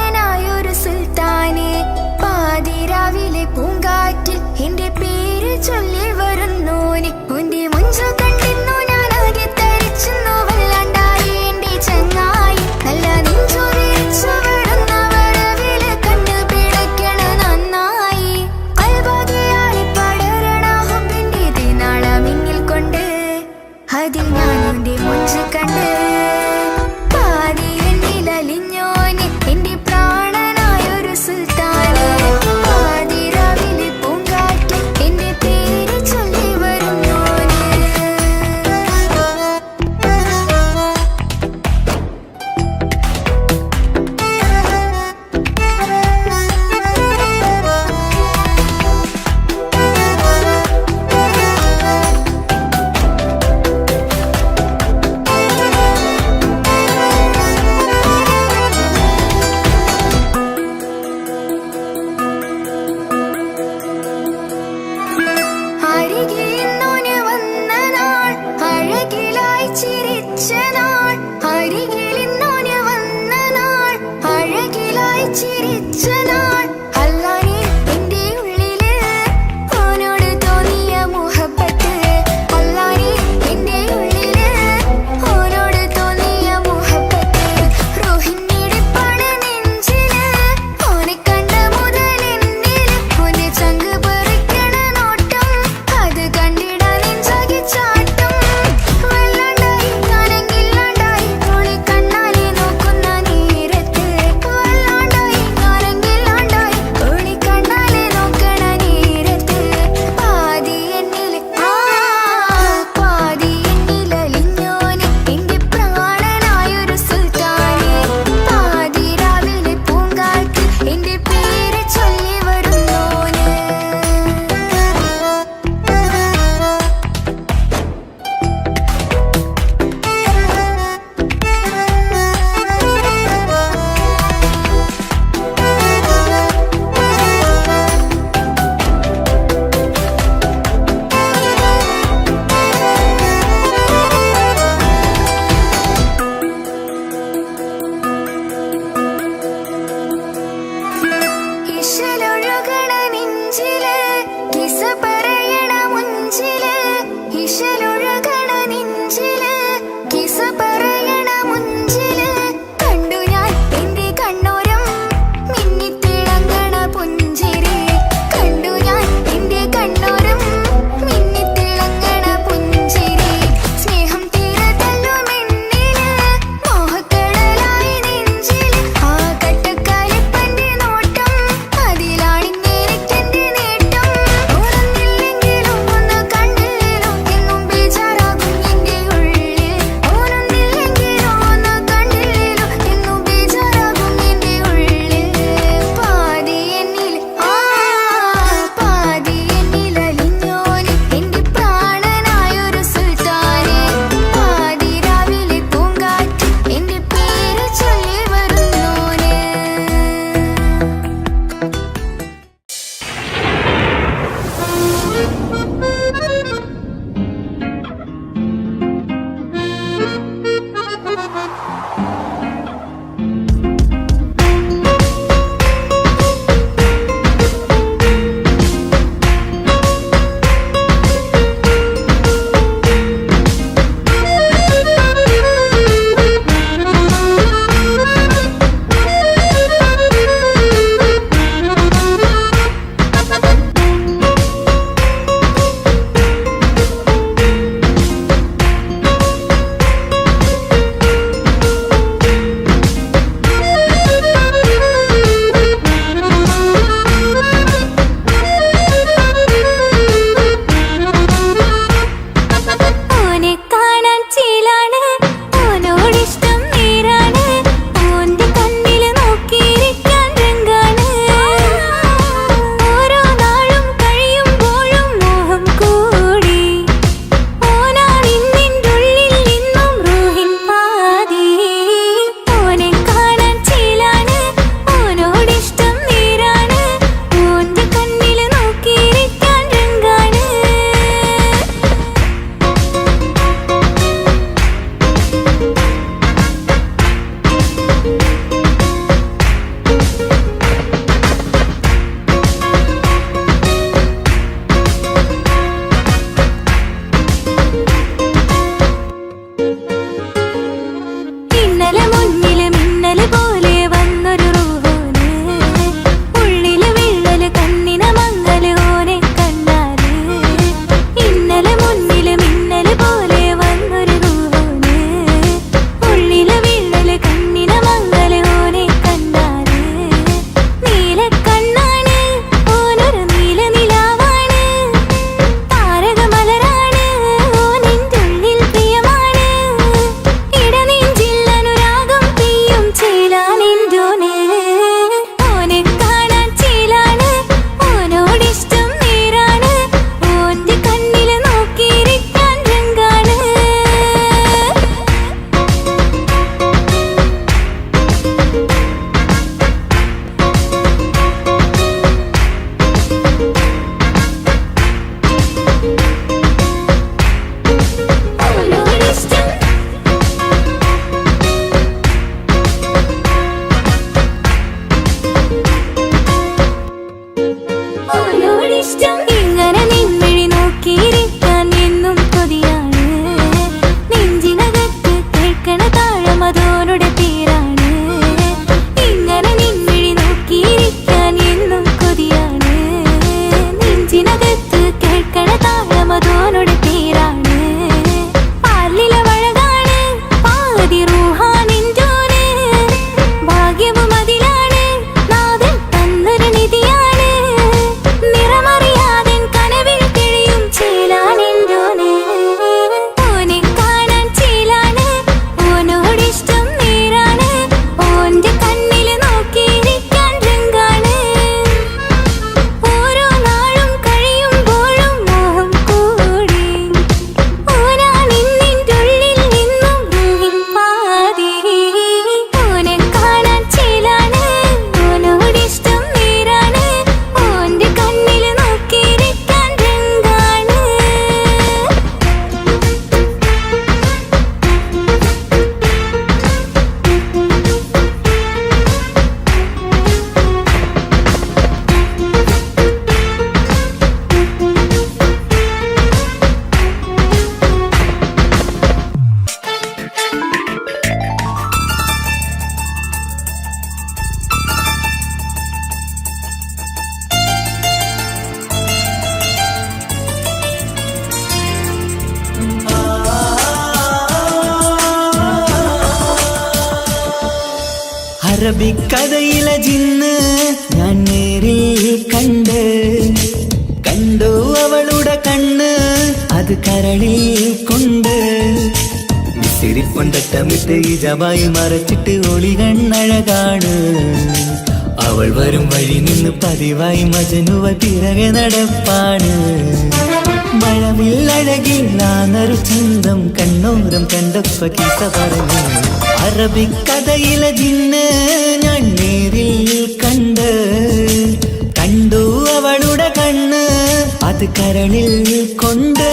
അറബിക്കഥയിലെ ജിന്ന് ഞാൻ നേരിൽ കണ്ടു അവളുടെ കണ്ണ് അത് കരളിൽ കൊണ്ട് സിരിപ്പൊണ്ടട്ടമിട്ട് ഈ ജവായി മറച്ചിട്ട് ഒളി കണ്ണഴകാണ് അവൾ വരും വഴി നിന്ന് പതിവായി മജനുവ പിറകെ നടപ്പാണ് മഴവില്ലഴകില്ലാന്നൊരു ചന്തം കണ്ണോരം കണ്ടപ്പ കീസ പറഞ്ഞു അറബിക്കഥയിലെ ജിന്ന് ഞാൻ നേരിൽ കണ്ടു അവളുടെ കണ്ണ് അത് കരളിൽ കൊണ്ട്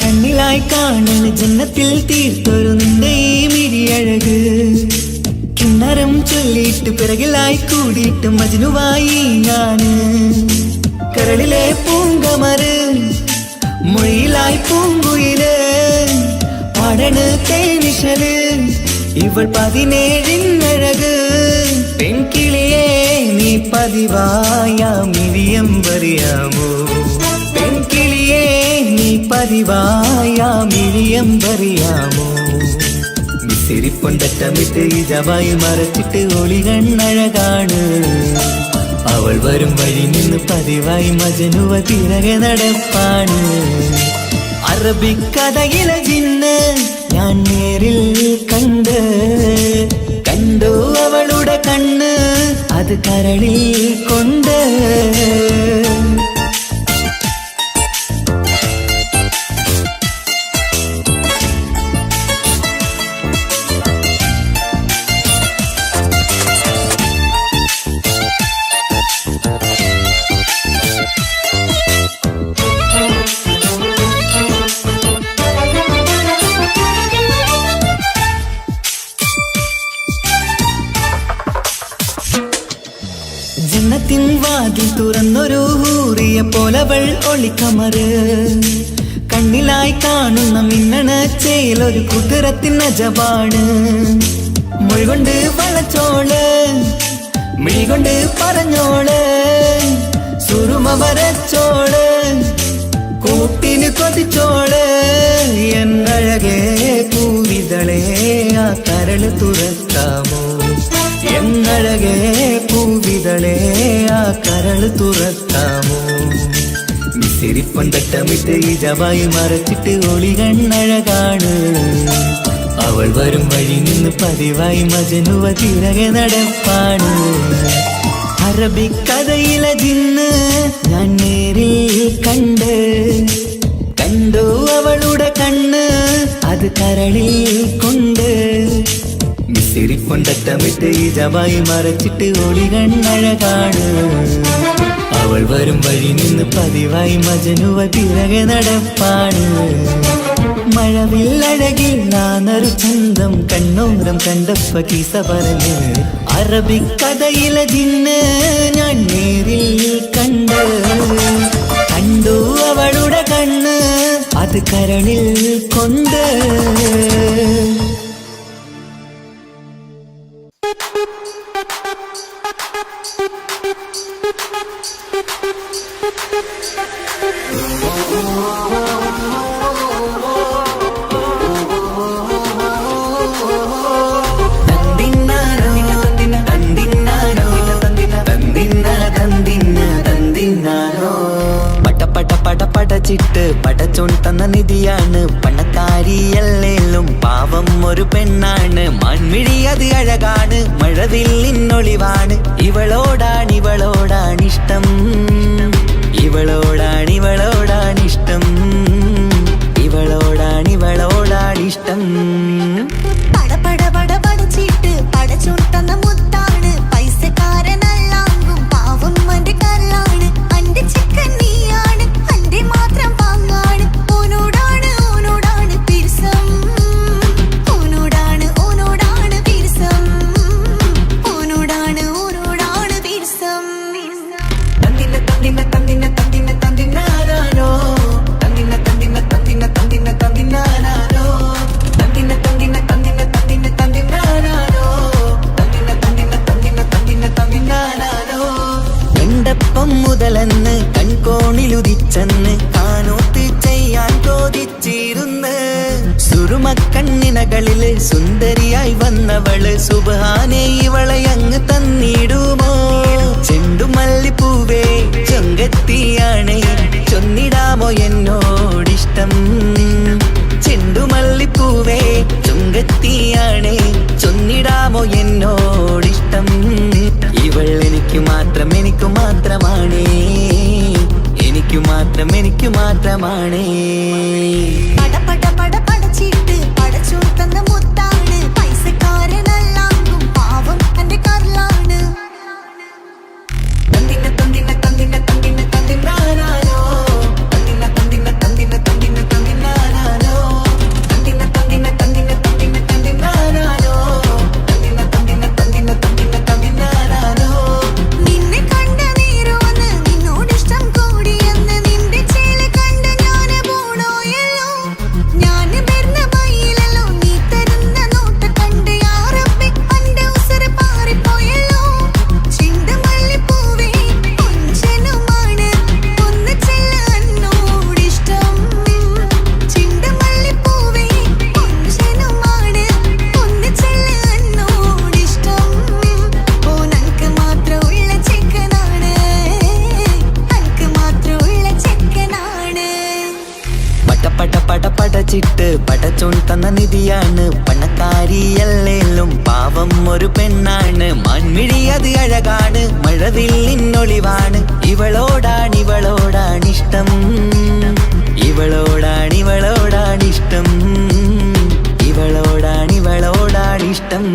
കണ്ണിലായി കാണുന്ന ജന്നത്തിൽ തീർത്തൊരു നിന്റെ ഈ മിഴിയഴക് കിണ്ണരം ചൊല്ലിയിട്ട് പിറകിലായി കൂടിയിട്ട് മജ്നുവായി ഞാന് കരളിലെ പൂങ്കമറ് മൊഴിയിലായി പൂങ്കുയില് പാടണ് തേനിശല് ഇവൾ 17 പെൺകിളിയെ നീ പതിവായാമിരിയം പറയാമോ പെൺകിളിയെ നീ പതിവായാമിരിയം പറയാമോ സിരിപ്പൊണ്ടട്ടമിട്ട് ഈ ജവായി മറച്ചിട്ട് ഒളി കണ്ണഴകാണ് അവൾ വരും വഴി നിന്ന് പതിവായി മജനുവ പിറകെ നടപ്പാണ് അറബിക്കഥയിലെ ജിന്ന് ഞാൻ നേരിൽ കണ്ടു അവളുടെ കണ്ണ് അത് കരളിൽ കൊണ്ട് ജന്നത്തിൻ വാതിൽ തുറന്നൊരു ഹൂറിയ പോലവൾ ഒളിക്കമറ് കണ്ണിലായി കാണുന്ന മിന്നണ ചേലൊരു കുതിരത്തിൻ അജപാണ് മൊഴികൊണ്ട് വളച്ചോള് മിഴികൊണ്ട് പറഞ്ഞോള് സുറുമ വരച്ചോള് കൂട്ടിന് കൊതിച്ചോള് എന്നഴകേ പൂവിതളേ ആ കരള് തുറക്കാമോ എന്നഴകേ പൂവിതളേ ആ കരള് തുറക്കാമോ സിരിപ്പൊണ്ടട്ടമിട്ട് ഈ ജവായി മറച്ചിട്ട് ഒളി കണ്ണഴകാണ് അവൾ വരും വഴി നിന്ന് പതിവായി മജനുവ പിറകെ നടപ്പാണ് അറബിക്കഥയിലെ ജിന്ന് ഞാൻ നേരിൽ കണ്ടു അവളുടെ കണ്ണ് അത് കരളിൽ കൊണ്ട് സിരിപ്പൊണ്ടട്ടമിട്ട് ഈ ജവായി മറച്ചിട്ട് ഒളി കണ്ണഴകാണ് അവൾ വരും വഴി നിന്ന് പതിവായി മജനുവ പിറകെ നടപ്പാണ് മഴവില്ലഴകില്ലാന്നൊരു ചന്തം കണ്ണോരം കണ്ടപ്പ കീസ പറഞ്ഞ് അറബിക്കഥയിലെ ജിന്ന് ഞാൻ നേരിൽ കണ്ടു അവളുടെ കണ്ണ് അത് കരളിൽ കൊണ്ട് പടച്ചിട്ട് പടച്ചോൺ തന്ന നിധിയാണ് പണക്കാരിയല്ലേലും പാവം ഒരു പെണ്ണാണ് മാൻമിഴി അത് അഴകാണ് മഴവില്ലിന്നൊളിവാണ് ഇവളോടാണിഷ്ടം ഇവളോടാണിഷ്ടം ഇവളോടാണിഷ്ടം പടച്ചിട്ട് പടച്ചോൺ തന്ന മുത്താണ് പൈസക്കാരനല്ലാങ്കും പാവം അന്റെ കല്ലാണ് അന്റെ ചിക്കൻ നീയാണ് അന്റെ മാത്രം പാങ്ങാണ് ഓനോടാണ് പിരിസം ഓനോടാണ് പിരിസം ഓനോടാണ് ചെന്ന് കാനോത്ത് ചെയ്യാൻ ചോദിച്ചിരുന്ന് സുറുമക്കണ്ണിനകളില് സുന്ദരിയായി വന്നവള് സുബ്ഹാനേ ഇവളെ അങ്ങ് തന്നിടുമോ ചെണ്ടുമല്ലിപ്പൂവേ ചൊങ്കത്തിയാണ് ചൊന്നിടാമോ എന്നോടിഷ്ടം ചെണ്ടുമല്ലിപ്പൂവേ ചൊങ്കത്തിയാണ് ചൊന്നിടാമോ എന്നോടിഷ്ടം ഇവൾ എനിക്ക് മാത്രം എനിക്ക് മാത്രമാണേ എനിക്ക് മാത്രം എനിക്ക് മാത്രമാണേ പട പട പട പടച്ചിട്ട് പടച്ചോൻ തന്ന മുത്താണ് പൈസക്കാരനല്ലാങ്കും പാവം എന്റെ കർലാണ് തന്തിന തന്തിന തന്തിന തന്തിന തന്തിനാനാനോ തന്തിന തന്തിന തന്തിന തന്തിന തന്തിനാനാനോ തന്തിന തന്തിന തന്തിന തന്തിന തന്തിനാനാനോ തന്തിന തന്തിന തന്തിന തന്തിന തന്തിനാനാനോ നിന്നെ കണ്ട നേരമെന്ന് നിന്നോടിഷ്ടം കൂടിയെന്ന് നിന്റെ ചേല കണ്ട ഞാന് പോണോയല്ലോ ഞാന് വരുന്ന മയിലല്ലോ നീ തരുന്ന നോട്ട് കണ്ട് യാ റബ്ബി അന്റെ ഉസറ് പാറിപ്പോയല്ലോ ചെണ്ടുമല്ലിപ്പൂവേ കൊഞ്ചനുമാണ് ഒന്ന് ചെല്ല എന്നോടിഷ്ടം ചെണ്ടുമല്ലിപ്പൂവേ കൊഞ്ചനുമാണ് ഒന്ന് ചെല്ല എന്നോടിഷ്ടം ഓനക്ക് മാത്രമുള്ള ചെക്കനാണ് അനക്ക് മാത്രമുള്ള ചെക്കനാണ് പട പട പട പടച്ചിട്ട് പടച്ചോൻ തന്ന നിധിയാണ് പണക്കാരിയല്ലേലും പാവം ഒരു പെണ്ണാണ് മാൻമിഴി അത് അഴകാണ് മഴവില്ലിന്നൊളിവാണ് ഇവളോടാണിഷ്ടം ഇവളോടാണിഷ്ടം ഇവളോടാണിഷ്ടം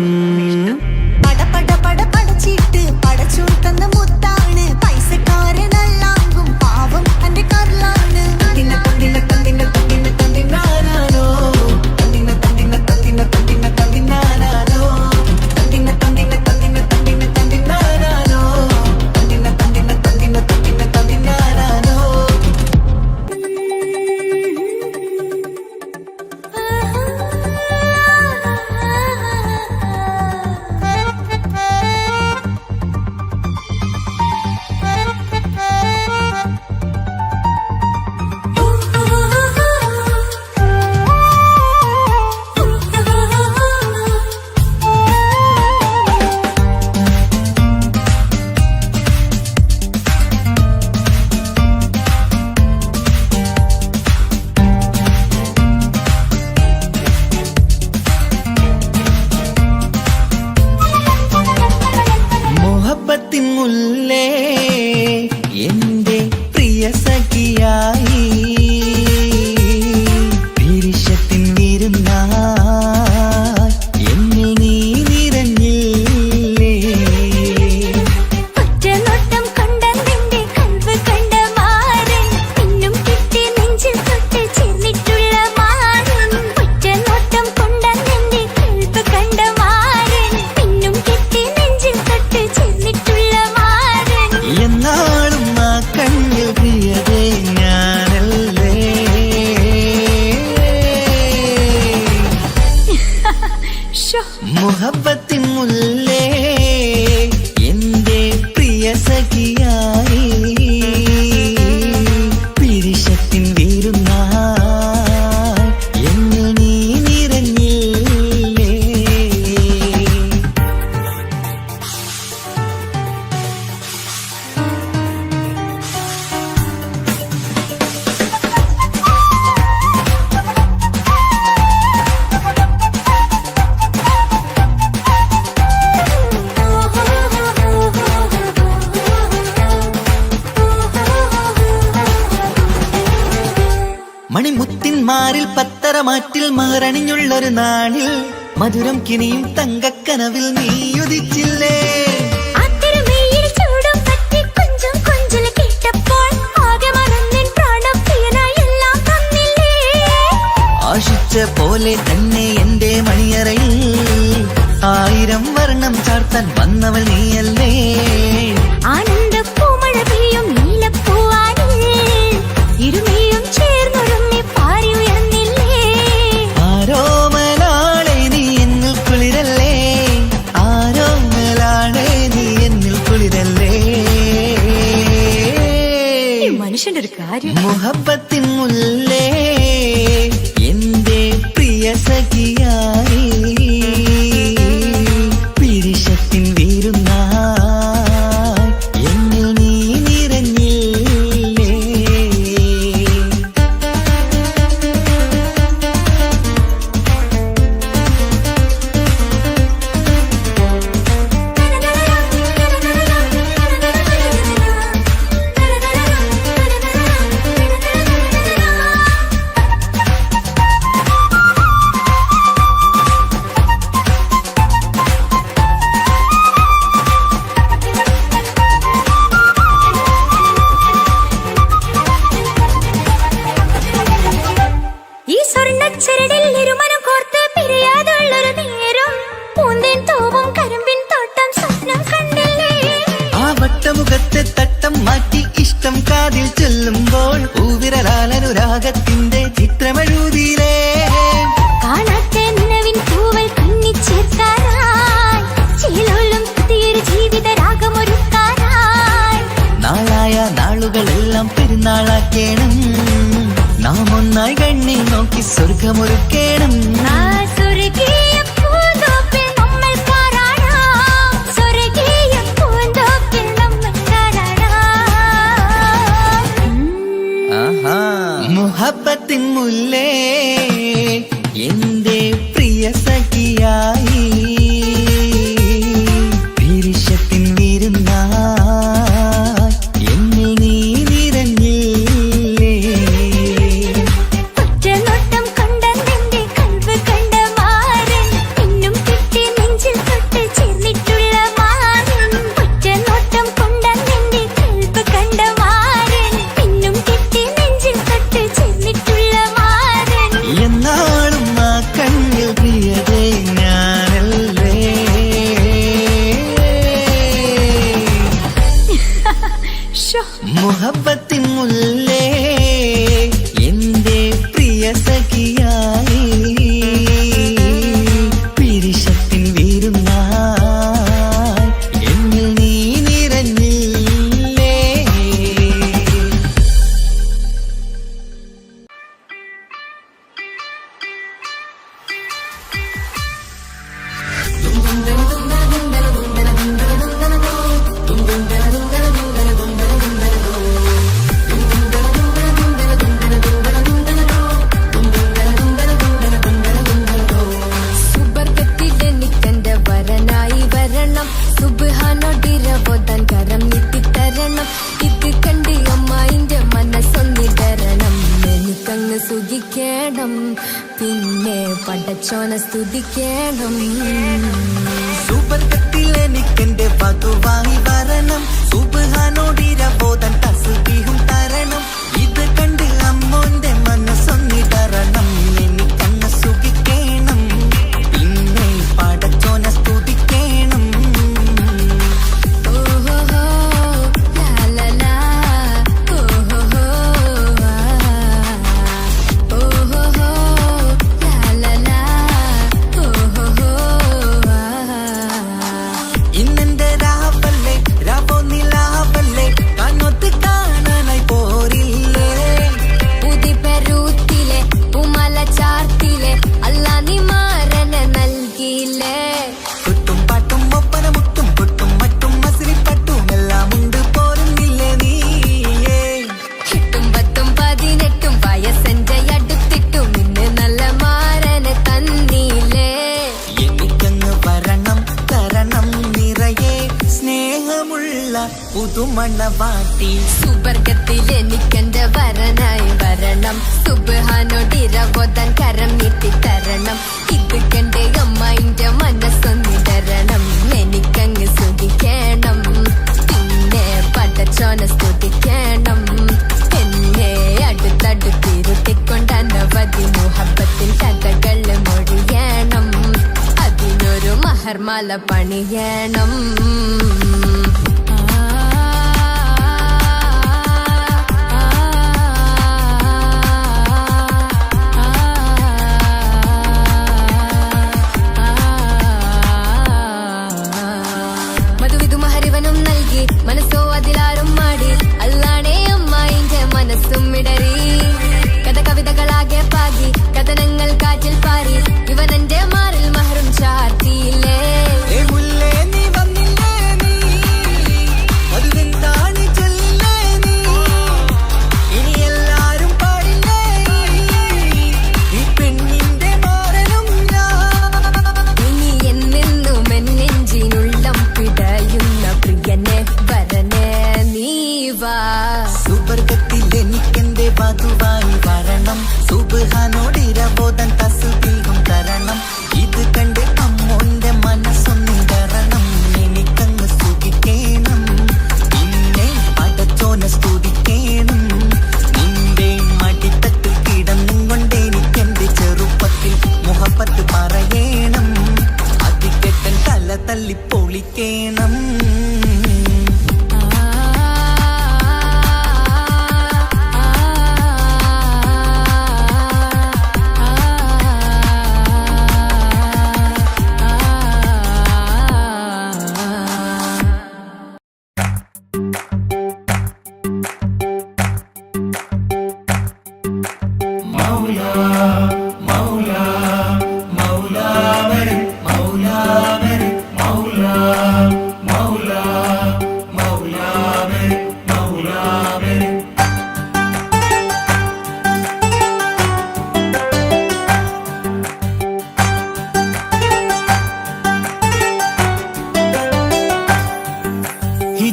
പട പട പട പടച്ചിട്ട് പടച്ചോൻ തന്ന മുത്താണ് പൈസക്കാരനല്ലാങ്കും പാവം എന്റെ കർലാണ് തന്തിന തന്തിന തന്തിന തന്തിന തന്തിനാനാനോ തന്തിന തന്തിന തന്തിന തന്തിന തന്തിനാനാനോ തന്തിന തന്തിന തന്തിന തന്തിന തന്തിനാനാനോ തന്തിന തന്തിന തന്തിന തന്തിന തന്തിനാനാനോ മുഹബത്തിൻ മുല്ലേ എന്റെ പ്രിയ സഖിയായി വിരിശത്തിൻ വിരുന്നായി എന്നിൽ നീ നിറഞ്ഞില്ലേ ഒറ്റനോട്ടം കൊണ്ടെന്റെ കൽവ് കണ്ട മാറൻ പിന്നും കിട്ടി നെഞ്ചിൽ തൊട്ട് ചേർന്നിട്ടുള്ള മാറൻ ഒറ്റനോട്ടം കൊണ്ടെന്റെ കൽവ് കണ്ട മാറൻ പിന്നും കിട്ടി നെഞ്ചിൽ തൊട്ട് ചേർന്നിട്ടുള്ള മാറൻ എന്നാളും ആ കണ്ണിൽ പ്രിയതേ ഞാനല്ലേ മുഹബത്തിൻ മുല്ലേ എന്റെ പ്രിയ സഖിയായി പിരിശത്തിൻ വീരുന്നായി എന്നിൽ നീ നിറഞ്ഞില്ലേ മണിമുത്തിന്മാരിൽ പത്തരമാറ്റിൽ മഹറണിഞ്ഞുള്ളൊരു നാളിൽ മധുരം കിനിയും തങ്കക്കനവിൽ നീ ഉദിച്ചില്ലേ അത്തരമേയിൽ ചൂടും പറ്റി കൊഞ്ചും കൊഞ്ചല് കേട്ടപ്പോൾ ആകെ മറന്നിൻ പ്രാണപ്രിയനായി എല്ലാം തന്നില്ലേ ആശിച്ച പോലെ തന്നെ എന്റെ മണിയറയിൽ 1000 വർണ്ണം ചാർത്താൻ വന്നവൾ നീയല്ലേ ആനന്ദ പൂമഴ പെയ്യും നീലപ്പൂവാനിൽ ഇരുമയും ചേർന്നൊരുമ്മി പാരി ഉയർന്നില്ലേ ആരോമലാളെ നീ എന്നിൽ കുളിരല്ലേ ആരോമലാളെ നീ എന്നിൽ കുളിരല്ലേ മനുഷ്യന്റെ ഒരു ആര് മുഹബത്തിൻ മുല്ലേ എന്റെ പ്രിയ സഖിയായി പിരിശത്തിൻ വീരുന്നായി എന്നിൽ നീ നിറഞ്ഞില്ലേ ഈ സ്വർണ്ണച്ചരടിൽ ഇരുമനം കോർത്ത് പിരിയാതുള്ളൊരു നേരം പൂന്തേൻ തൂവും കരിമ്പിൻ തോട്ടം സ്വപ്നം കണ്ടില്ലേ ആ വട്ടമുഖത്തെ തട്ടം മാറ്റി ഇഷ്ടം കാതിൽ ചൊല്ലുമ്പോൾ പൂവിരലാലനുരാഗത്തിന്റെ ചിത്രമെഴുതിയിലേ കാണാത്തെ നിലവിൻ പൂവൽ കണ്ണിച്ചേർക്കാനായി ചിലോലും പുതിയൊരു ജീവിത രാഗമൊരുക്കാനായി നാളായ നാളുകളെല്ലാം പെരുന്നാളാക്കേണം നാം ഒന്നായി കണ്ണിൽ നോക്കി സ്വർഗമൊരുക്കേണം ആ സ്വർഗീയ പൂന്തോപ്പിൽ നമ്മൾ പാറാടാം സ്വർഗീയ പൂന്തോപ്പിൽ നമ്മൾ പാറാടാം ആഹാ മുഹബത്തിൻ മുല്ലേ എന്റെ പ്രിയ സഖിയായി പിരിശത്തിൻ വീരുന്നായി എന്നിൽ നീ നിറഞ്ഞില്ലേ ഒറ്റനോട്ടം കൊണ്ടെന്റെ കൽവ് കണ്ട മാരൻ പിന്നും കിട്ടി നെഞ്ചിൽ തൊട്ട് ചേർന്നിട്ടുള്ള മാരൻ ഒറ്റനോട്ടം കൊണ്ടെന്റെ കൽവ് കണ്ട മാരൻ പിന്നും കിട്ടി നെഞ്ചിൽ തൊട്ട് ചേർന്നിട്ടുള്ള മാരൻ എന്നാളും ആ കണ്ണിൽ പ്രിയതേ ഞാനല്ലേ മുഹബത്തിൻ മുല്ലേ എന്റെ പ്രിയ സഖിയായി പിരിശത്തിൻ വീരുന്നായി എന്നിൽ നീ നിറഞ്ഞില്ലേ സുബർഗത്തിലെനിക്കെന്റെ വരനായി വരണം സുബ്ഹാനോടിരവോദാൻ കരം നീട്ടിത്തരണം ഇത് കണ്ട് അമ്മായിന്റെ മനസ്സൊന്നിടരണം എനിക്കങ്ങ് സുഖിക്കണം പിന്നെ പടച്ചോനെ സ്തുതിക്കണം സുബർഗത്തിൽ എനിക്കെന്റെ വധുവായി വരണം സുബ്ഹാനോടിരവോദാൻ തസ്ബീഹും തരണം ഇത് കണ്ട് അമ്മോന്റെ മനസ്സൊന്നിടരണം എനിക്കങ്ങ് സുഖിക്കണം പിന്നെ പടച്ചോനെ സ്തുതിക്കണം ഓഹോഹോ ലാലലാ ഓഹോഹോ ഓഹോഹോ ലാലലാ ഓഹോഹോ ഇന്നെന്റെ രാവല്ലേ രാവോ നിലാവല്ലേ കണ്ണൊത്ത് കാണാനായി പോരില്ലേ പുതി പെരൂത്തിലെ പൂമല ചാർത്തിലെ അല്ലാ നീ മാരനെ നൽകിയില്ലേ കുട്ടും പാട്ടും ഒപ്പന മുട്ടും പൊട്ടും മറ്റും മസിലിപ്പട്ടും എല്ലാം ഉണ്ട് പോരുന്നില്ലേ നീയേ എട്ടും പത്തും 18 വയസ്സെന്റെ അടുത്തിട്ടും ഇന്ന് നല്ല മാരനെ തന്നീലേ എനിക്കങ്ങ് വരണം തരണം നിറയെ സ്നേഹമുള്ള പുതുമണവാട്ടി സുബർഗത്തിൽ എനിക്കെന്റെ വരനായി വരണം സുബ്ഹാനോടിരവോദാൻ കരം നീട്ടിത്തരണം ഇത് കണ്ട് അമ്മായിന്റെ മനസ്സൊന്നിടരണം എനിക്കങ്ങ് സുഖിക്കണം പിന്നെ പടച്ചോനെ സ്തുതിക്കണം എന്നെ അടുത്തടുത്തിരുത്തിക്കൊണ്ട് അനവധി മുഹബത്തിൻ കഥകൾ മൊഴിയണം അതിനൊരു മഹർമാല പണിയണം മധുവിധു മഹരിവനും നൽകി മനസ്സോ അതിലാരും മാടി അല്ലാണേ അമ്മായിന്റെ മനസ്സും ഇടറി കഥ കവിതകളാകെ പാകി കഥനങ്ങൾ കാറ്റിൽ പാറി ഇവനെന്റെ മാറിൽ മഹറും ചാർത്തിയില്ലേ നീ വന്നില്ലേ നീ അതെന്താണ് ചൊല്ലില്ലേ നീ ഇനി എല്ലാരും പാടില്ലേ ഈ പെണ്ണിന്റെ മാറനും ഇനി എന്നെന്നും എന്നെഞ്ചിനുള്ളം പിടയുന്ന പ്രിയനെ വരനെ നീ വാ സുവർഗത്തിൽ എനിക്കെന്റെ വധുവായി വരണം സുബ്ഹാനോടിരബോധം തസ്ബീഹും തരണം ഇത് കണ്ട് അമ്മോന്റെ മനസ്സൊന്നിടണം എനിക്കങ്ങ് സുഖിക്കേണം നിന്നെ അടച്ചോനെ സ്തുതിക്കേണം നിന്റെ മടിത്തട്ടിൽ കിടന്നും കൊണ്ട് എനിക്കെന്റെ ചെറുപ്പത്തിൽ മുഹബത്ത് പറയണം അതിക്കെട്ടൻ തല തല്ലി പൊളിക്കേണം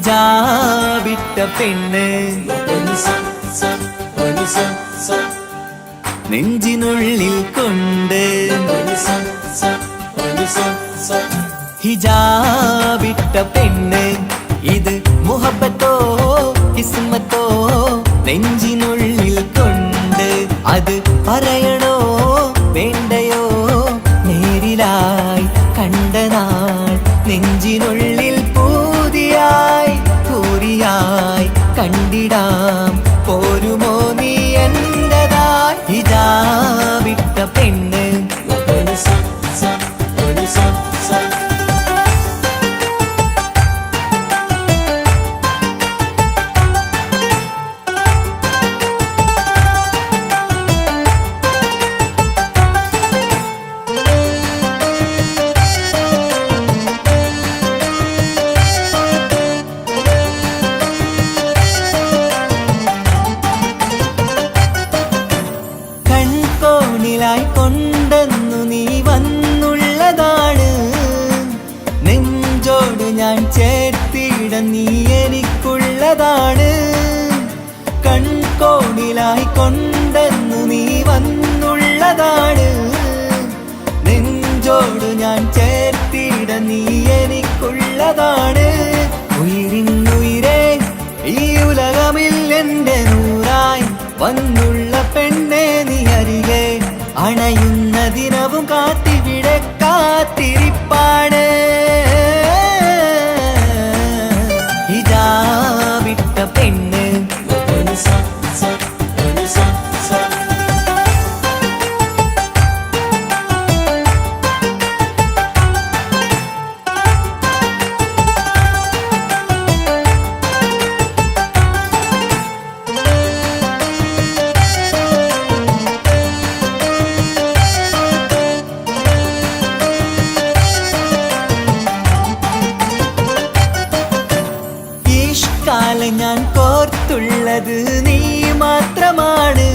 ഹിജാബിട്ട പെണ്ണ് നെഞ്ചിനുള്ളിൽ കൊണ്ട് ഹിജാബിട്ട പെണ്ണ് ഇത് മുഹബത്തോ കിസ്മത്തോ നെഞ്ചിനുള്ളിൽ കൊണ്ട് അത് പറയണോ വേണ്ടയോ നേരിലായി കണ്ട നാൾ നെഞ്ചിനുള്ളിൽ പൂതിയായി പൂരിയായി കണ്ടിടാം പോരുമോ നീ എന്റതായി ഹിജാബിട്ട പെണ്ണ് കൺകോണിലായി കൊണ്ടെന്നു നീ വന്നുള്ളതാണ് നെഞ്ചോട് ഞാൻ ചേർത്തിട നീ എനിക്കുള്ളതാണ് കൺകോണിലായി കൊണ്ടെന്നു നീ വന്നുള്ളതാണ് നെഞ്ചോട് ഞാൻ ചേർത്തിട നീ എനിക്കുള്ളതാണ് ഉയിരിന്നുയിരേ ഈ ഉലകമിൽ എന്റെ നൂറായി വന്നുള്ള പെണ്ണെ നീ അരികെ അണയുന്ന ദിനവും കാത്തിവിടെ കാത്തിരിപ്പാണ് ഹിജാബിട്ട പെണ്ണ് ഞാൻ കോർത്തുള്ളത് നീ മാത്രമാണ്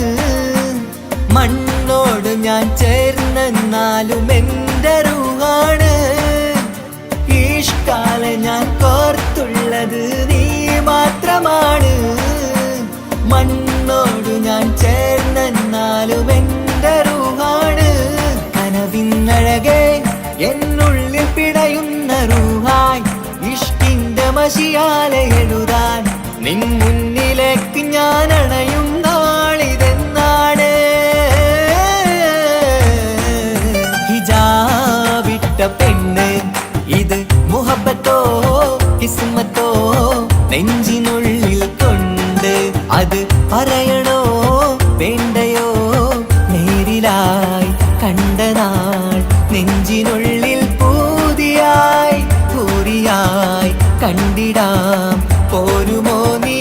മണ്ണോട് ഞാൻ ചേർന്നെന്നാലും എൻ്റെ റൂഹാണ് ഈഷ്കാലെ ഞാൻ കോർത്തുള്ളത് നീ മാത്രമാണ് മണ്ണോട് ഞാൻ ചേർന്നെന്നാലും എൻ്റെ റൂഹാണ് കനവിന്നഴകെ എന്നുള്ളിൽ പിടയുന്ന റൂഹായി ഇഷ്കിന്റെ മഷിയാലെ എഴുതാൻ നിൻ മുന്നിലേക്ക് ഞാൻ അണയും നാളിതെന്നാണ് ഹിജാബിട്ട പെണ്ണ് ഇത് മുഹബത്തോ കിസ്മത്തോ നെഞ്ചിനുള്ളിൽ കൊണ്ട് അത് പറയണോ വേണ്ടയോ നേരിലായി കണ്ട നാൾ നെഞ്ചിനുള്ളിൽ പൂതിയായി പൂരിയായി കണ്ടിടാം പോരുമോ നീ